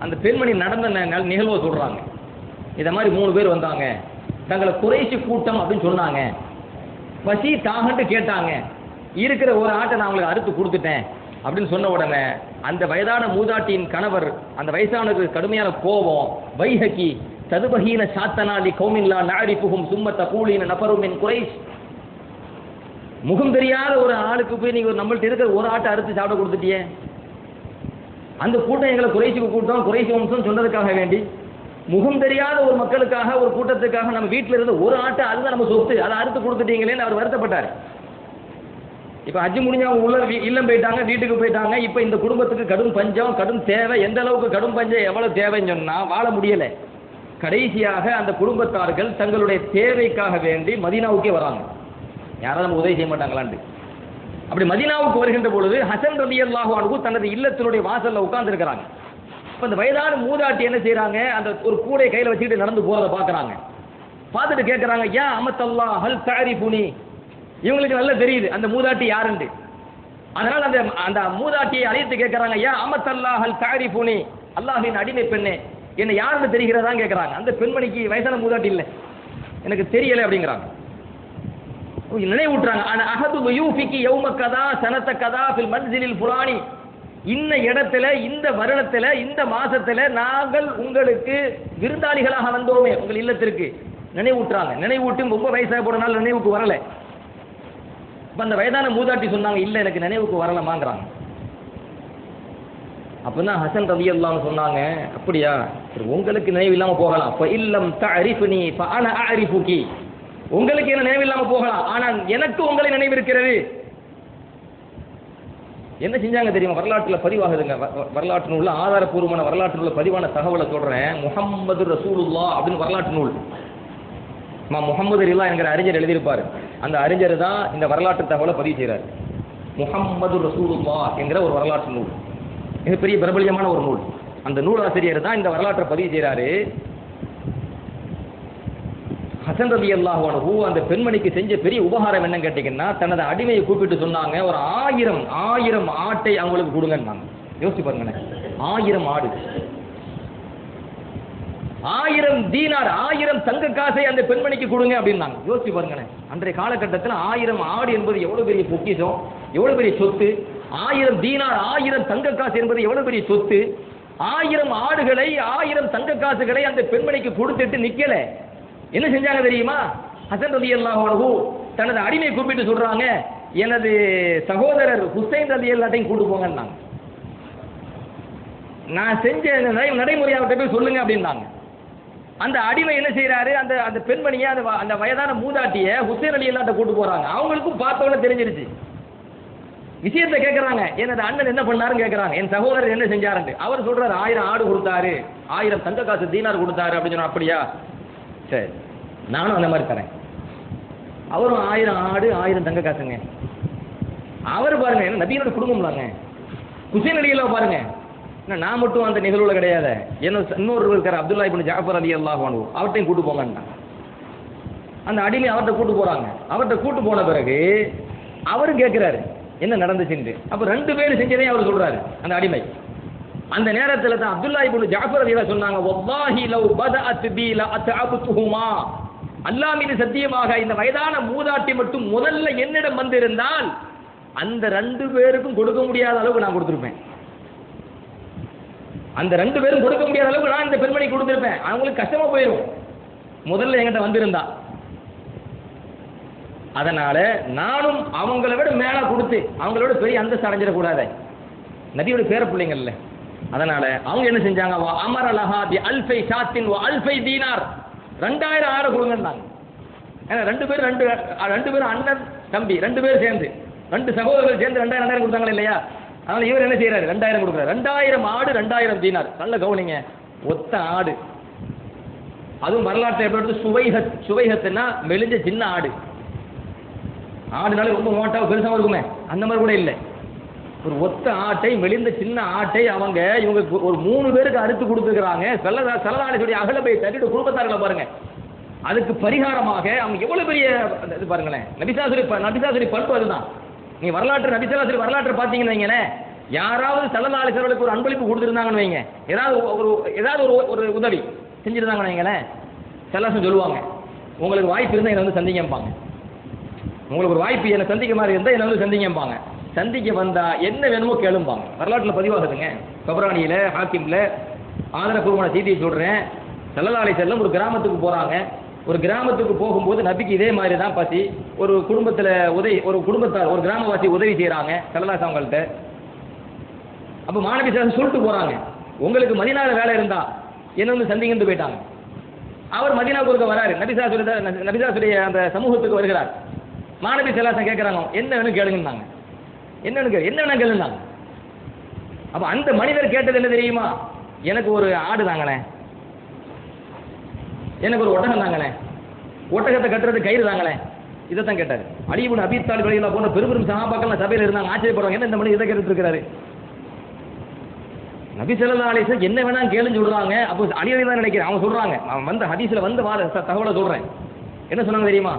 அந்த பெண்மணி நடந்த நிகழ்வை சொல்றாங்க. இதை மாதிரி 3 பேர் வந்தாங்க, தங்களை குறைசி கூட்டம் அப்படின்னு சொன்னாங்க, பசி தாகன்ட்டு கேட்டாங்க, இருக்கிற ஒரு ஆட்டை நான் அவங்களுக்கு அறுத்து கொடுத்துட்டேன் அப்படின்னு சொன்ன உடனே அந்த வயதான மூதாட்டியின் கணவர் அந்த வயசானவருக்கு கடுமையான கோபம், வைஹகி ததுபஹீன சாத்தனாலி கௌமில்லா நாரிஃபுஹும் சும்ம தகூலின நஃபருமின் குறைஷ், முகம் தெரியாத ஒரு ஆளுக்கு போய் நீங்க நம்மள்ட்ட இருக்கிற ஒரு ஆட்டை அறுத்து சாப்பிட கொடுத்துட்டியே, அந்த கூட்டம் எங்களை குறைசிக்கு கூட்டம், குறைசி வம்சம் சொன்னதுக்காக வேண்டி முகம் தெரியாத ஒரு மக்களுக்காக, ஒரு கூட்டத்துக்காக நம்ம வீட்டில் இருந்த ஒரு ஆட்டை, அதுதான் நம்ம சொத்து, அதை அறுத்து கொடுத்துட்டீங்களேன்னு அவர் வருத்தப்பட்டார். இப்போ ஹஜ்ஜு முடிஞ்சு அவங்க உள்ள இல்லம் போயிட்டாங்க, வீட்டுக்கு போயிட்டாங்க. இப்போ இந்த குடும்பத்துக்கு கடும் பஞ்சம், கடும் தேவை. எந்த அளவுக்கு கடும் பஞ்சம், எவ்வளவு தேவைன்னு சொன்னா வாழ முடியலை. கடைசியாக அந்த குடும்பத்தார்கள் தங்களுடைய தேவைக்காக வேண்டி மதீனாவுக்கே வராங்க. யாராவது நம்ம உதவி செய்ய மாட்டாங்களான்னு. அப்படி மதீனாவுக்கு வருகின்ற பொழுது ஹசன் ரலியல்லாஹு அன்ஹு தனது இல்லத்தினுடைய வாசல்ல உட்கார்ந்து இருக்கிறாங்க. இப்போ இந்த வயதான மூதாட்டி என்ன செய்யறாங்க, அந்த ஒரு கூடை கையில் வச்சுக்கிட்டு நடந்து போறதை பார்க்குறாங்க. பார்த்துட்டு கேட்குறாங்க, யா அமத்தல்லா ஹல் தாரிஃபுனி, இவங்களுக்கு நல்லா தெரியுது அந்த மூதாட்டி யாருண்டு. அதனால் அந்த அந்த மூதாட்டியை அழைத்து கேட்குறாங்க, யா அமத்தல்லா ஹல் தாரிஃபுனி, அல்லாஹின் அடிமை பெண்ணே என்ன யாருன்னு தெரிகிறதான் கேட்குறாங்க. அந்த பெண்மணிக்கு வயசான மூதாட்டி இல்லை, எனக்கு தெரியலை அப்படிங்கிறாங்க. நினைவூட்டுறாங்க, அஹது யுஃபிகி யௌம கதா சனத கதா ஃபில் மன்சிலில் ஃபுலானி, இந்த இடத்துல, இந்த வருடத்துல, இந்த மாசத்துல நாங்கள் உங்களுக்கு விருந்தாளிகளாக வந்தோமே உங்கள் இல்லத்திற்கு நினைவூட்டுறாங்க. நினைவூட்டும் ரொம்ப வயசாக போறனால நினைவுக்கு வரல. அந்த வயதான மூதாட்டி சொன்னாங்க, இல்ல எனக்கு நினைவுக்கு வரலமாங்கிறாங்க. அப்பதான் ஹசன் ரலியல்லாஹு சொன்னாங்க, அப்படியா, உங்களுக்கு நினைவு இல்லாம போகலாம், இல்லம் தஅரிஃபுனி ஃபஅன அஅரிஃபுகி, உங்களுக்கு என்ன நினைவு இல்லாம போகலாம், ஆனால் எனக்கு உங்களை நினைவு இருக்கிறது. என்ன செஞ்சாங்க தெரியுமா, வரலாற்றுல பதிவாகுதுங்க, வரலாற்று நூல்ல ஆதாரப்பூர்வமான வரலாற்று நூல்ல பதிவான தகவலை சொல்றேன். முஹம்மது ரசூலுல்லாஹ் அப்படின்னு வரலாற்று நூல் முகமது ரிலா என்கிற அறிஞர் எழுதியிருப்பார். அந்த அறிஞர் தான் இந்த வரலாற்று தகவலை பதிவு செய்கிறார். முஹம்மது ரசூலுல்லாஹ் என்கிற ஒரு வரலாற்று நூல், மிகப்பெரிய பிரபல்யமான ஒரு நூல். அந்த நூலாசிரியர் தான் இந்த வரலாற்றை பதிவு செய்கிறாரு. ஹசன் ரலியல்லாஹு அன்ஹு அந்த பெண்மணிக்கு செஞ்ச பெரிய உபகாரம் என்னன்னு கேட்டீங்கன்னா, தனது அடிமையை கூப்பிட்டு சொன்னாங்க, ஒரு 1000 ஆட்டை அவங்களுக்கு கொடுங்கன்னாங்க. யோசிச்சு பாருங்க, 1000 ஆடு, 1000 தீனார், 1000 தங்க காசை அந்த பெண்மணிக்கு கொடுங்க அப்படின்னாங்க. யோசிச்சு பாருங்க, அன்றைய காலகட்டத்தில் 1000 ஆடு என்பது எவ்வளவு பெரிய பொக்கிஷம், எவ்வளவு பெரிய சொத்து. 1000 தீனார், 1000 தங்க காசு என்பது எவ்வளவு பெரிய சொத்து. 1000 ஆடுகளை, 1000 தங்க காசுகளை அந்த பெண்மணிக்கு கொடுத்துட்டு நிக்கல. என்ன செஞ்சாங்க தெரியுமா, ஹசன் ரலியல்லாஹு அன்ஹு தனது அடிமையை கூப்பிட்டு சொல்றாங்க, எனது சகோதரர் ஹுசைன் ரலியல்லாஹு கூட்டு போங்கன்னாங்க. நான் செஞ்ச நடைமுறை அவர்கிட்ட போய் சொல்லுங்க அப்படின்னாங்க. அந்த அடிமை என்ன செய்யறாரு, அந்த அந்த பெண்மணியை, அந்த வயதான மூதாட்டிய ஹுசைன் ரலியல்லாஹு கூட்டு போறாங்க. அவங்களுக்கும் பார்த்தவொன்னே தெரிஞ்சிருச்சு. விஷயத்தை கேட்கறாங்க, எனது அண்ணன் என்ன பண்ணாருன்னு கேட்கறாங்க, என் சகோதரர் என்ன செஞ்சாருன்னு. அவர் சொல்றாரு, 1000 ஆடு கொடுத்தாரு, 1000 தங்க காசு தீனார் கொடுத்தாரு அப்படின்னு சொன்னா. அப்படியா, சரி நானும் அந்த மாதிரி தரேன். அவரும் 1000 ஆடு 1000 தங்க காசுங்க. அவர் பாருங்க, என்ன நபியோட குடும்பம்லாங்க. ஹுசைன் ரலியல்லாஹு பாருங்க, நான் மட்டும் அந்த நிகழ்வுல கிடையாது, இன்னொரு இருக்கார் அப்துல்லா இப்னு ஜாஃபர் ரலியல்லாஹு அன்ஹு, அவர்கிட்டையும் கூட்டு போங்கன்னு. அந்த அடிமை அவர்கிட்ட கூட்டு போறாங்க. அவர்கிட்ட கூட்டு போன பிறகு அவரும் கேட்கிறாரு என்ன நடந்துச்சுன்னு. அப்ப 2 பேரும் செஞ்சதே அவர் சொல்றாரு அந்த அடிமை. அந்த நேரத்தில் தான் அப்துல்லா இப்னு ஜாஃபர் ரலியல்லாஹு சொன்னாங்க, வல்லாஹி லவ் பதஅத் பி லஅத்அபதுஹுமா, அல்லாஹ் மீது சத்தியமாக இந்த வயதான மூதாட்டி மட்டும் முதல்ல என்னிடம் வந்திருந்தால் அந்த 2 பேருக்கும் கொடுக்க முடியாத அளவுக்கு நான் கொடுத்துருப்பேன். அந்த 2 பேரும் கொடுக்க முடியாத அளவுக்கு நான் இந்த பெண்மணி கொடுத்துருப்பேன். அவங்களுக்கு கஷ்டமா போயிடும் முதல்ல என்கிட்ட வந்திருந்தா. அதனால நானும் அவங்களை விட மேல கொடுத்து அவங்களோட பெரிய அந்தஸ்து அடைஞ்சிடக்கூடாது. நபியோட பேர பிள்ளைங்கள்ல. அதனால அவங்க என்ன செஞ்சாங்க, அமர லஹா பி அல்ஃபை ஷாத்தின் வ அல்ஃபை தீனார், 2000 ஆடு கொடுங்கன்னாங்க. ஏன்னா 2 பேரும் அண்ணன் தம்பி 2 பேரும் சேர்ந்து 2 சகோதரர்கள் சேர்ந்து 2000 கொடுத்தாங்களா இல்லையா? அதனால இவர் என்ன செய்யறாரு, 2000 கொடுக்குறாரு. 2000 ஆடு 2000 தீனார். நல்ல கவனிங்க, ஒத்த ஆடு. அதுவும் வரலாற்றை எப்படி எடுத்து சுவைஹத்துன்னா மெலிஞ்ச சின்ன ஆடு. ஆடுனாலே ரொம்ப மோட்டாக பெருசாக இருக்குமே, அந்த மாதிரி கூட இல்லை. ஒரு ஒத்த ஆட்டை, மெலிந்த சின்ன ஆட்டை இவங்க ஒரு 3 பேருக்கு அறுத்து கொடுத்துருக்காங்க. சல்லல்லாஹு அகலபை தன்னுடைய குடும்பத்தார்களை பாருங்க. அதுக்கு பரிகாரமாக அவங்க எவ்வளவு பெரிய இது பாருங்களேன். நபிசாசுரி பண்பு அதுதான். நீ நபிசாசுரி வரலாற்றை பார்த்தீங்கன்னு வைங்களேன், யாராவது சல்லல்லாஹு அலைஹி வஸல்லம் ஒரு அன்பளிப்பு கொடுத்துருந்தாங்கன்னு வைங்க, ஏதாவது ஒரு உதவி செஞ்சிருந்தாங்கன்னு வைங்களேன், சல்லல்லாஹு சொல்லுவாங்க, உங்களுக்கு வாய்ப்பு இருந்தால் என்னை வந்து சந்திங்கம்பாங்க. உங்களுக்கு ஒரு வாய்ப்பு என்னை சந்திக்க மாதிரி இருந்தால் என்னை வந்து சந்திங்கம்பாங்க. சந்திக்க வந்தா என்ன வேணுமோ கேளும்பாங்க. வரலாற்றில் பதிவாகுதுங்க. கபரானியில் ஹாக்கிம்ல ஆதரப்பூர்வமான செய்தியை சொல்கிறேன். சல்லல்லாஹு அலைஹி வஸல்லம் ஒரு கிராமத்துக்கு போகிறாங்க. ஒரு கிராமத்துக்கு போகும்போது நபிக்கு இதே மாதிரி தான் பசி. ஒரு குடும்பத்தார் ஒரு கிராமவாசி உதவி செய்கிறாங்க சல்லல்லாஹு அவங்கள்ட்ட. அப்போ மாணவி சொல்லிட்டு போகிறாங்க, உங்களுக்கு மதீனாவில் வேலை இருந்தா என்ன வந்து சந்திங்கன்னு போயிட்டாங்க. அவர் மதீனாவுக்கு ஒருக்க வராரு. நபிசாசுடைய அந்த சமூகத்துக்கு வருகிறார். மாணவி சல்லாசம் கேட்குறாங்க, என்ன வேணும் கேளுங்கன்னாங்க. என்ன வேணும் கேளுந்தாங்க. அப்போ அந்த மனிதர் கேட்டது என்ன தெரியுமா, எனக்கு ஒரு ஆடு தாங்களேன், எனக்கு ஒரு ஒட்டகம் தாங்களேன், ஒட்டகத்தை கட்டுறது கயிறு தாங்களேன், இதைத்தான் கேட்டார். அலி இப்னு அபீ தாலிப் ரலியல்லாஹு போன்ற பெரும் சஹாபாக்கள் சபையில் இருந்தாங்க. ஆச்சரியப்படுறாங்க, என்ன இந்த மனிதர் இதை கேட்டுட்டு இருக்கிறாரு. நபி ஸல்லல்லாஹு அலைஹி வஸல்லம் என்ன வேணா கேளுன்னு சொல்றாங்க. அப்போ அலி தான் நினைக்கிறேன், அவங்க சொல்றாங்க, வந்த ஹதீஸ்ல வந்த தகவலை சொல்றேன். என்ன சொன்னாங்க தெரியுமா,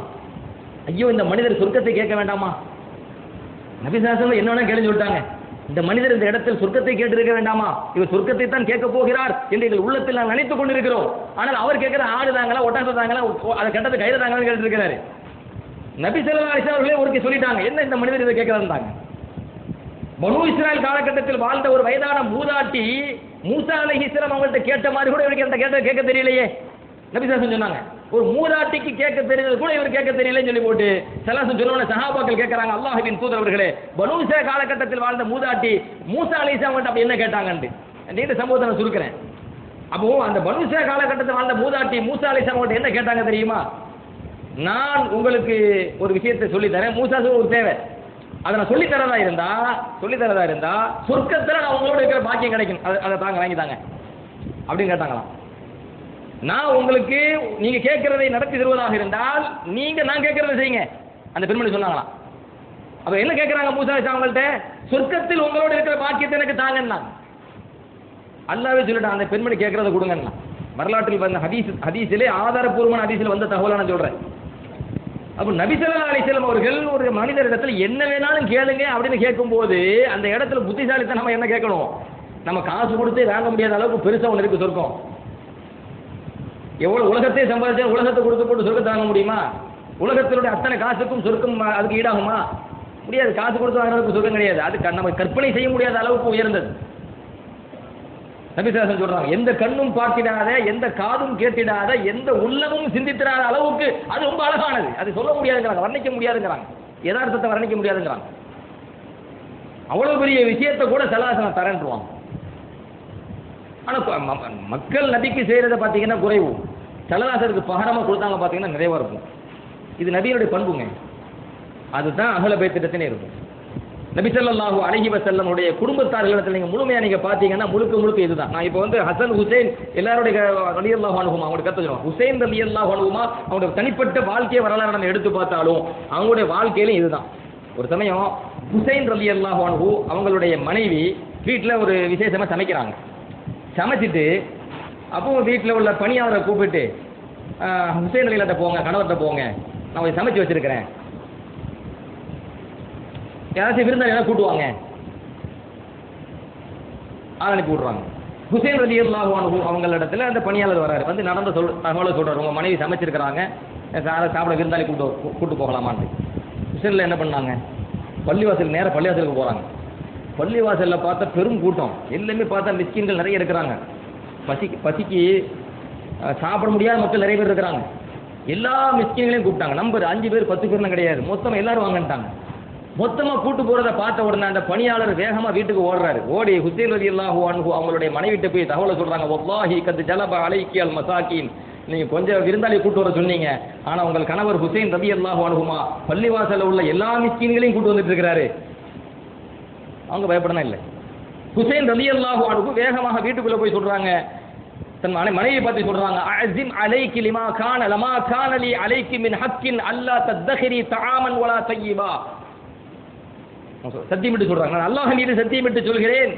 ஐயோ இந்த மனிதர் சொர்க்கத்தை கேட்க வேண்டாமா? நபி ஸல்லல்லாஹு அலைஹி வஸல்லம் என்ன வேணா கேளுன்னு சொல்லிட்டாங்க. இந்த மனிதர் இந்த இடத்தில் சொர்க்கத்தை கேட்டிருக்க வேண்டாமா? இவர் சொர்க்கத்தை தான் கேட்க போகிறார் என்று எங்கள் உள்ளத்தில் நாங்கள் நினைத்துக் கொண்டிருக்கிறோம். ஆனால் அவர் கேட்கிற ஆடு தாங்களா, ஒட்டகத்தை தாங்களா, அதை கட்டத்தை கைது தாங்களான்னு கேட்டிருக்கிறாரு. நபி ஸல்லல்லாஹு அலைஹி வஸல்லம் அவர்களே ஒருக்கே சொல்லிட்டாங்க, என்ன இந்த மனிதர் இதை கேட்கிறாருந்தாங்க. பனு இஸ்ராயல் காலகட்டத்தில் வாழ்ந்த ஒரு வயதான மூதாட்டி மூசா அலைஹிஸ்ஸலாம் அவங்கள்ட்ட கேட்ட மாதிரி கூட இவருக்கு அந்த கேட்க தெரியலையே. நபி ஸல்லல்லாஹு அலைஹி சொன்னாங்க, ஒரு மூதாட்டிக்கு கேட்க தெரிஞ்சது கூட இவர் கேட்க தெரியலன்னு சொல்லி போட்டு ஸல்லல்லாஹு சொன்ன சஹாபாக்கள் கேட்கறாங்க, அல்லாஹ்வின் தூதர் அவர்களே, பனு இஸ்ராயல் காலகட்டத்தில் வாழ்ந்த மூதாட்டி மூசா அலைஹிஸ்ஸலாம் அவங்கள்ட்ட அப்படி என்ன கேட்டாங்கன்னு இந்த சம்பவத்தை நான் சுருக்கிறேன். அப்போ அந்த பனு இஸ்ராயல் காலகட்டத்தில் வாழ்ந்த மூதாட்டி மூசா அலைஹிஸ்ஸலாம் அவங்கள்ட்ட என்ன கேட்டாங்க தெரியுமா, நான் உங்களுக்கு ஒரு விஷயத்தை சொல்லித்தரேன், மூசாவுக்கு ஒரு தேவை, அதை நான் சொல்லித்தரதா இருந்தா சொர்க்கத்தில் நான் உங்களோட இருக்கிற பாக்கியம் கிடைக்கும், அதை தாங்க வாங்கி தாங்க அப்படின்னு கேட்டாங்களாம். நான் உங்களுக்கு நீங்க கேட்கிறதை நடத்தி தருவதாக இருந்தால் நான் கேட்கறதை செய்யுங்க அந்த பெண்மணி சொன்னாங்களாம். அப்ப என்ன கேட்கிறாங்க மூசா அவங்கள்ட்ட, சொர்க்கத்தில் உங்களோட இருக்கிற பாக்கியத்தை எனக்கு தாங்கன்னா. அல்லாஹ்வே சொல்லிட்டான், அந்த பெண்மணி கேட்கறதை கொடுங்கன்னா. வரலாற்றில் வந்த ஹதீஸிலே ஆதாரப்பூர்வமான ஹதீஸில் வந்த தகவலை நான் சொல்றேன். அப்போ நபி ஸல்லல்லாஹு அலைஹி வஸல்லம் அவர்கள் ஒரு மனிதரிடத்தில் என்ன வேணாலும் கேளுங்க அப்படின்னு கேட்கும்போது அந்த இடத்துல புத்திசாலித்தனம் நம்ம என்ன கேட்கணும், நம்ம காசு கொடுத்து வாங்க முடியாத அளவுக்கு பெருசா ஒன்று இருக்கு சொர்க்கம். எவ்வளவு உலகத்தை சம்பாதிச்சா உலகத்தை கொடுத்து போட்டு சொர்க்கத்தை வாங்க முடியுமா? உலகத்தினுடைய அத்தனை காசுக்கும் சொர்க்கம் அதுக்கு ஈடாகுமா? முடியாது. காசு கொடுத்து வாங்குறதுக்கு சொர்க்கம் கிடையாது. அது நம்ம கற்பனை செய்ய முடியாத அளவுக்கு உயர்ந்தது. நபி ஸல்லல்லாஹு அலைஹி சொல்றாங்க, எந்த கண்ணும் பார்த்திடாத, எந்த காதும் கேட்டிடாத, எந்த உள்ளமும் சிந்தித்திராத அளவுக்கு அது ரொம்ப அழகானது. அது சொல்ல முடியாதுங்கிறாங்க, வர்ணிக்க முடியாதுங்கிறாங்க, யதார்த்தத்தை வர்ணிக்க முடியாதுங்கிறாங்க. அவ்வளவு பெரிய விஷயத்தை கூட ஸல்லல்லாஹு தரேன்றுவாங்க. ஆனால் மக்கள் நபிக்கு செய்கிறத பார்த்தீங்கன்னா குறைவு, ஸல்லல்லாஹுக்கு பகரமாக கொடுத்தாங்க பார்த்தீங்கன்னா நிறைவாக இருக்கும். இது நபியினுடைய பண்புங்க. அதுதான் அஹ்ல பைத் திட்டத்தினே இருக்கும். நபி ஸல்லல்லாஹு அலைஹி வஸல்லமுடைய குடும்பத்தார்களிடத்தில் நீங்கள் முழுமையாக பார்த்தீங்கன்னா முழுக்க இதுதான். நான் இப்போ ஹசன் ஹுசைன் எல்லாருடைய ரலியல்லாஹு அன்ஹுமா அவங்களுடைய கருத்து சொல்லுவோம். ஹுசைன் ரலியல்லாஹு அன்ஹுமா அவங்களுடைய தனிப்பட்ட வாழ்க்கை வரலாறு நம்ம எடுத்து பார்த்தாலும் அவங்களுடைய வாழ்க்கையிலும் இதுதான். ஒரு சமயம் ஹுசைன் ரலியல்லாஹு அன்ஹு அவங்களுடைய மனைவி வீட்டில் ஒரு விசேஷமாக சமைக்கிறாங்க. சமைச்சிட்டு அப்போ வீட்டில் உள்ள பணியாளரை கூப்பிட்டு, ஹுசைன் ரலியல்லாஹு போங்க, கணவர்கிட்ட போங்க, நான் சமைச்சு வச்சிருக்கிறேன், யாராச்சும் விருந்தாளி எல்லாம் கூட்டுவாங்க, ஆள் அனுப்பி விட்றாங்க. ஹுசைன் ரலியல்லாஹு அன்ஹு அவங்களிடத்துல அந்த பணியாளர் வராரு, வந்து நடந்த தகவலை சொல்றாரு, உங்க மனைவி சமைச்சிருக்கிறாங்க, சாப்பிட விருந்தாளி கூட்டு போகலாமான்னு. ஹுசைன்ல என்ன பண்ணாங்க, பள்ளிவாசல் நேராக பள்ளிவாசலுக்கு போகிறாங்க. பள்ளிவாசலில் பார்த்தா பெரும் கூட்டம், எல்லாமே பார்த்தா மிஸ்கின்கள் நிறைய இருக்கிறாங்க. பசிக்கு சாப்பிட முடியாத மக்கள் நிறைய பேர் இருக்கிறாங்க. எல்லா மிஸ்கின்களையும் கூப்பிட்டாங்க. நம்பர் 5 பேர் 10 பேர்லாம் கிடையாது, மொத்தமாக எல்லாரும் வாங்கிட்டாங்க. மொத்தமாக கூட்டு போகிறத பார்த்த உடனே அந்த பணியாளர் வேகமாக வீட்டுக்கு ஓடுறாரு. ஓடி ஹுசைன் ரலியல்லாஹு அன்ஹு அவங்களுடைய மனைவிட்ட போய் தகவலை சொல்கிறாங்க. வல்லாஹி கத் ஜலப அலைக்கி அல் மசாக்கின், நீங்கள் கொஞ்சம் விருந்தாளி கூட்டு வர சொன்னீங்க, ஆனால் உங்கள் கணவர் ஹுசைன் ரலியல்லாஹு அன்ஹுமா பள்ளிவாசலில் உள்ள எல்லா மிஸ்கின்களையும் கூட்டு வந்துட்டு இருக்கிறாரு. அவங்க பயப்படணும் இல்லை. ஹுசைன் ரலியல்லாஹு அன்ஹு வேகமாக வீட்டுக்குள்ளே போய் சொல்கிறாங்க, தன் மனைவியை பார்த்து சொல்கிறாங்க, அஸிம் அலைக்கி லமா கான லி அலைக்கி மின் ஹக்கின் அல்லா தத்தஹிரி தஆமன் வலா தய்யிபா. சத்தியமிட்டு சொல்றாங்க, நான் அல்லாஹ் மீது சத்தியமிட்டு சொல்கிறேன்,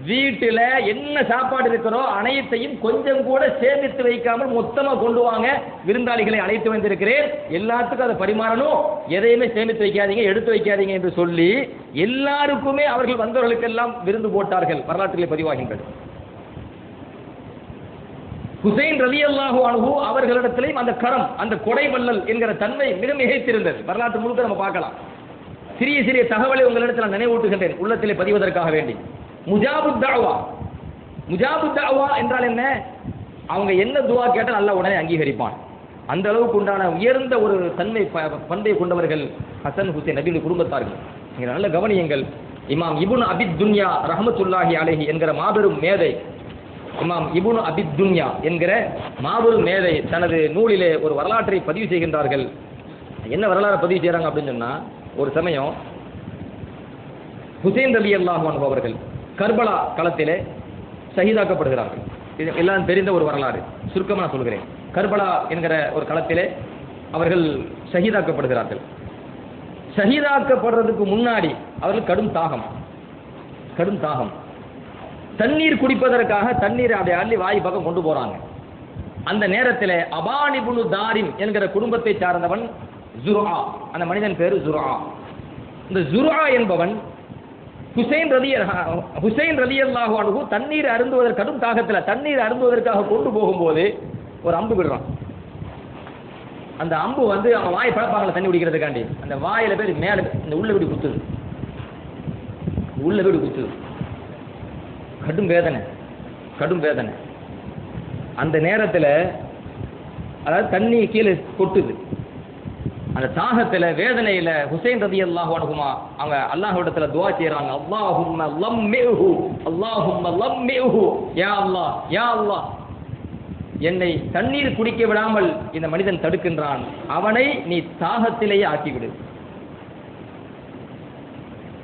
வீட்டில் என்ன சாப்பாடு இருக்கிறோ அனைத்தையும் கொஞ்சம் கூட சேமித்து வைக்காமல் மொத்தமாக கொண்டு வாங்க, விருந்தாளிகளை அழைத்து வந்திருக்கிறேன், எல்லாத்துக்கும் அதை பரிமாறணும், எதையுமே சேமித்து வைக்காதீங்க, எடுத்து வைக்காதீங்க என்று சொல்லி எல்லாருக்குமே அவர்கள் வந்தவர்களுக்கெல்லாம் விருந்து போட்டார்கள். வரலாற்றிலே பதிவாகின்றது. ஹுசைன் ரலியல்லாஹு அன்ஹு அவர்களிடத்திலேயும் அந்த கரம், அந்த கொடை வள்ளல் என்கிற தன்மை மிக மிகைத்திருந்தது. வரலாற்று முழுக்க நம்ம பார்க்கலாம். சிறிய சிறிய தகவலை உங்களிடத்தில் நான் நினைவூட்டுகின்றேன், உள்ளத்திலே பதிவதற்காக வேண்டி. முஜாபுத் தஅவா என்றால் என்ன? அவங்க என்ன துவா கேட்டால் அல்லாஹ் உடனே அங்கீகரிப்பான். அந்த அளவுக்கு உண்டான உயர்ந்த ஒரு தன்மை பண்பை கொண்டவர்கள் ஹசன் ஹுசைன் நபியுடைய குடும்பத்தார்கள். நீங்க நல்ல கவனியுங்கள். இமாம் இப்னு அபித் துன்யா ரஹ்மத்துல்லாஹி அலைஹி என்கிற மாபெரும் மேதை, இமாம் இப்னு அபித் துன்யா என்கிற மாபெரும் மேதை தனது நூலிலே ஒரு வரலாற்றை பதிவு செய்கின்றார்கள். என்ன வரலாறு பதிவு செய்கிறாங்க அப்படின்னு சொன்னால், ஒரு சமயம் ஹுசைன் ரலியல்லாஹு அன்ஹு அவர்கள் கர்பலா களத்திலே ஷஹீதாக்கப்படுகிறார்கள். இது எல்லாம் தெரிந்த ஒரு வரலாறு, சுருக்கமாக நான் சொல்கிறேன். கர்பலா என்கிற ஒரு களத்திலே அவர்கள் ஷஹீதாக்கப்படுகிறார்கள். ஷஹீதாக்கப்படுறதுக்கு முன்னாடி அவர்கள் கடும் தாகம், தண்ணீர் குடிப்பதற்காக தண்ணீர் அப்படியே அள்ளி வாய் பக்கம் கொண்டு போறாங்க. அந்த நேரத்தில் அபான் இப்னு தாரிம் என்கிற குடும்பத்தை சார்ந்தவன் ஜுர்ஆ, அந்த மனிதன் பேரு ஜுர்ஆ. இந்த ஜுர்ஆ என்பவன் ஹுசைன் ரலியல்லாஹு அன்ஹு தண்ணீர் அருந்துவதற்கு, கடும் தாகத்தில் தண்ணீர் அருந்துவதற்காக கொண்டு போகும்போது ஒரு அம்பு விடுறான். அந்த அம்பு வந்து அவன் வாய் பழப்பாங்கல தண்ணி குடிக்கிறதுக்காண்டி, அந்த வாயில பேர் மேல இந்த உள்ள வீடு குத்துது. கடும் வேதனை. அந்த நேரத்தில் அதாவது தண்ணி கீழே கொட்டுது. அந்த தாகத்தில் வேதனையில் ஹுசைன் ரலியல்லாஹு அன்ஹுமா அவங்க அல்லாஹ்விடத்தில் துஆ செய்றாங்க. அல்லாஹும்ம லம்மிஹு, யா அல்லாஹ் என்னை தண்ணீர் குடிக்க விடாமல் இந்த மனிதன் தடுக்கின்றான், அவனை நீ தாகத்திலேயே ஆக்கிவிடு.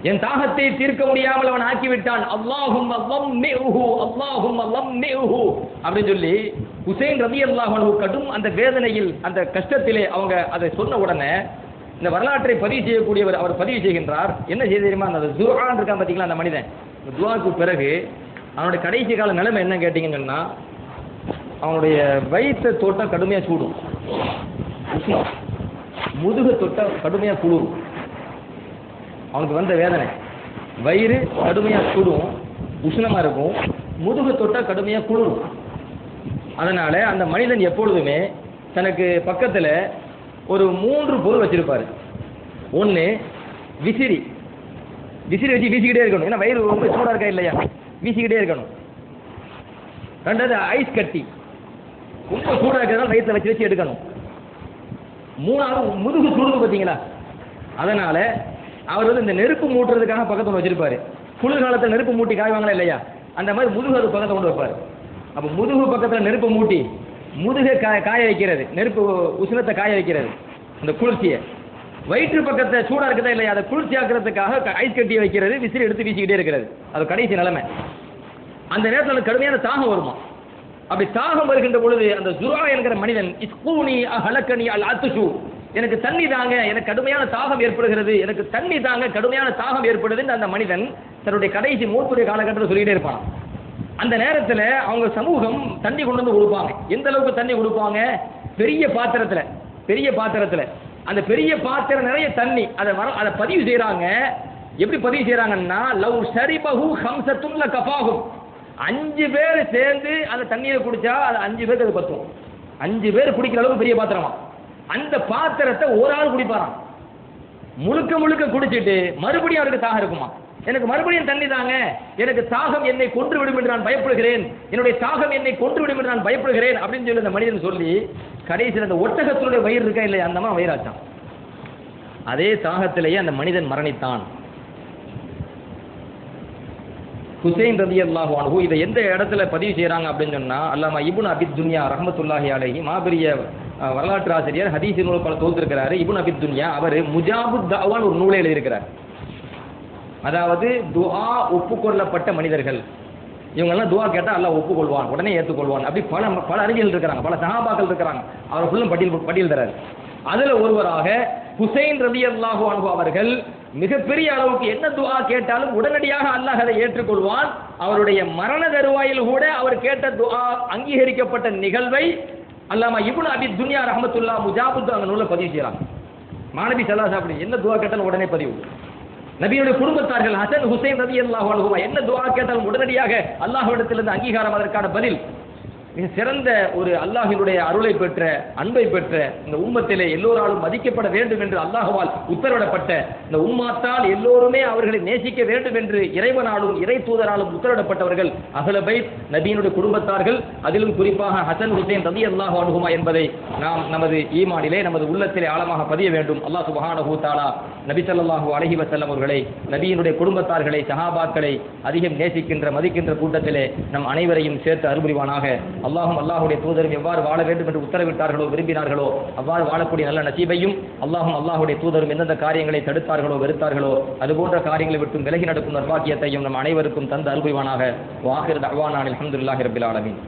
என் தாகத்தை தீர்க்க முடியாமல் அவன் ஆக்கிவிட்டான். அல்லாஹும்ம லம்மிஹு அப்படின்னு சொல்லி ஹுசைன் ரலியல்லாஹு அன்ஹு கடும் அந்த வேதனையில், அந்த கஷ்டத்திலே அவங்க அதை சொன்ன உடனே இந்த வரலாற்றை பதிவு செய்யக்கூடியவர் அவர் பதிவு செய்கின்றார். என்ன செய்ய தெரியுமா? அந்த ஜுர்ஆன் இருக்கான் பார்த்தீங்களா, அந்த மனிதன், இந்த துஆக்கு பிறகு அவனுடைய கடைசி கால நிலைமை என்ன கேட்டீங்கன்னா, அவனுடைய வயிற்றை தொட்ட கடுமையாக சூடும், முதுகு தொட்ட கடுமையாக குளிரும். அவனுக்கு வந்த வேதனை, வயிறு கடுமையாக சுடும், உஷ்ணமாக இருக்கும், முதுகு தொட்ட கடுமையாக குளிரும். அதனால அந்த மனிதன் எப்பொழுதுமே தனக்கு பக்கத்தில் ஒரு 3 பொருள் வச்சிருப்பாரு. ஒன்று விசிறி வச்சு வீசிக்கிட்டே இருக்கணும், ஏன்னா வயிறு ரொம்ப சூடாக இருக்கா இல்லையா, வீசிக்கிட்டே இருக்கணும். 2வது ஐஸ் கட்டி, ரொம்ப சூடாக இருக்கிறதால வயிற்றில் வச்சு எடுக்கணும். 3வது முதுகு சுடுது பார்த்தீங்களா, அதனால அவர் வந்து இந்த நெருப்பு மூட்டுறதுக்காக பக்கத்தில் வச்சிருப்பாரு. குளிர்காலத்தில் நெருப்பு மூட்டி காய்வாங்களா இல்லையா, அந்த மாதிரி முதுகு அது பக்கத்தில் கொண்டு வைப்பார். அப்போ முதுகு பக்கத்தில் நெருப்பு மூட்டி முதுகை காய வைக்கிறது, நெருப்பு உஷ்ணத்தை காய வைக்கிறது, அந்த குளிர்ச்சியை. வயிற்று பக்கத்தை சூடாக இருக்குதா இல்லையா, அதை குளிர்ச்சி ஆக்கிறதுக்காக ஐஸ் கட்டியை வைக்கிறது, விசிறி எடுத்து வீசிக்கிட்டே இருக்கிறது. அது கடைசி நிலைமை. அந்த நேரத்தில் கடுமையான தாகம் வருமா. அப்படி தாகம் வருகின்ற பொழுது அந்த ஜுர்ஆ என்கிற மனிதன், இஸ்கூனி அஹலகனி அல் அத்ஷு, எனக்கு தண்ணி தாங்க, எனக்கு கடுமையான தாகம் ஏற்படுகிறது, எனக்கு தண்ணி தாங்க, கடுமையான தாகம் ஏற்படுதுன்னு அந்த மனிதன் தன்னுடைய கடைசி மூத்துடைய காலகட்டத்தில் சொல்லிட்டே இருப்பான். அந்த நேரத்தில் அவங்க சமூகம் தண்ணி கொண்டு வந்து கொடுப்பாங்க. எந்த அளவுக்கு தண்ணி கொடுப்பாங்க? பெரிய பாத்திரத்தில் அந்த பெரிய பாத்திரம் நிறைய தண்ணி, அதை பதிவு செய்கிறாங்க. எப்படி பதிவு செய்கிறாங்கன்னா, லவ் ஷரிபஹு ஹம்ஸத்துன் லகஃபாஹும், 5 பேர் சேர்ந்து அந்த தண்ணியை குடிச்சா அது 5 பேருக்கு அது பத்தும். 5 பேர் குடிக்கிற அளவுக்கு பெரிய பாத்திரமா. அந்த பாத்திரத்தை ஒரு ஆள் குடிப்பாராம். முழுக்க முழுக்க குடிச்சிட்டு மறுபடியும் அவருக்கு தாகம் இருக்குமா, எனக்கு மறுபடியும் தண்ணி தாங்க, எனக்கு தாகம் என்னை கொன்றுவிடும் என்று நான் பயப்படுகிறேன், என்னுடைய தாகம் என்னை கொன்றுவிடும் என்று நான் பயப்படுகிறேன் அப்படின்னு சொல்லி அந்த மனிதன் சொல்லி கடைசியில் அந்த ஒட்டகத்தினுடைய வயிறு இருக்கா இல்லையா அந்த மாதிரி வயிறாச்சான். அதே தாகத்திலேயே அந்த மனிதன் மரணித்தான். ஹுசைன் ரலியல்லாஹு அன்ஹு இதை எந்த இடத்துல பதிவு செய்யறாங்க அப்படின்னு சொன்னா, அல்லாமா இப்னு அபி துன்யா ரஹ்மத்துல்லாஹி அலைஹி மாபெரிய வரலாற்று ஆசிரியர், ஹதீஸ் நூல் பல தொகுத்திருக்கிறாரு. இப்னு அபி துன்யா அவர் முஜாபுத் தஅவான் ஒரு நூலை எழுதியிருக்கிறார். அதாவது துஆ ஒப்புக்கொள்ளப்பட்ட மனிதர்கள், இவங்கெல்லாம் துஆ கேட்டா அல்லாஹ் ஒப்புக்கொள்வான், உடனே ஏற்றுக்கொள்வான். அப்படி பல பல அறிஞர்கள் இருக்கிறாங்க, பல சஹாபாக்கள் இருக்கிறாங்க. அவர் ஃபுல்லும் பட்டியல் தராரு. அதுல ஒருவராக ஹுசைன் ரலியல்லாஹு அன்ஹு அவர்கள் மிகப்பெரிய அளவுக்கு என்ன துஆ கேட்டாலும் உடனடியாக அல்லாஹ் அதை ஏற்றுக்கொள்வான். அவருடைய மரண தருவாயில் கூட அவர் கேட்ட துஆ அங்கீகரிக்கப்பட்ட நிகழ்வை அல்லாமா இப்னு அபி துன்யா ரஹ்மத்துல்லாஹ் முஜாபுத் அந்த நூலை பதிவு செய்யறாங்க. மாணவி ஸல்லல்லாஹு அலைஹி வஸல்லம் என்ன துஆ கேட்டாலும் உடனே பதிவு. நபியுடைய குடும்பத்தார்கள் ஹசன் ஹுசைன் ரலியல்லாஹு அன்ஹுமா என்ன துஆ கேட்டாலும் உடனடியாக அல்லாஹ்விடத்திலிருந்து அங்கீகாரம், அதற்கான பதில். மிக சிறந்த ஒரு அல்லாஹ்வினுடைய அருளை பெற்ற அன்பை பெற்ற இந்த உம்மத்திலே எல்லோராலும் மதிக்கப்பட வேண்டும் என்று அல்லாஹ்வால் உத்தரவிடப்பட்ட இந்த உம்மாத்தால் எல்லோருமே அவர்களை நேசிக்க வேண்டும் என்று இறைவனாலும் இறை தூதராலும் உத்தரவிடப்பட்டவர்கள் அஹ்ல பைத் நபியினுடைய குடும்பத்தார்கள். அதிலும் குறிப்பாக ஹசன் ஹுசைன் ரலியல்லாஹு அன்ஹுமா என்பதை நாம் நமது ஈமானிலே நமது உள்ளத்திலே ஆழமாக பதிய வேண்டும். அல்லாஹ் சுப்ஹானஹு தஆலா நபி ஸல்லல்லாஹு அலைஹி வஸல்லம் அவர்களை, நபியினுடைய குடும்பத்தார்களை, சஹாபாக்களை அதிகம் நேசிக்கின்ற மதிக்கின்ற கூட்டத்திலே நம் அனைவரையும் சேர்த்து அருள்புரிவானாக. அல்லாஹும் அல்லாஹுடைய தூதரும் எவ்வாறு வாழ வேண்டும் என்று உத்தரவிட்டார்களோ விரும்பினார்களோ அவ்வாறு வாழக்கூடிய நல்ல நசீபையும், அல்லாஹும் அல்லாஹுடைய தூதரும் எந்தெந்த காரியங்களை தடுத்தார்களோ வெறுத்தார்களோ அதுபோன்ற காரியங்களை விட்டும் விலகி நடக்கும் நற்பாக்கியத்தையும் நம் அனைவருக்கும் தந்து அருள்புரிவானாக. வாஹிர் தஅவானா அல்ஹம்துலில்லாஹி ரப்பில் ஆலமீன்.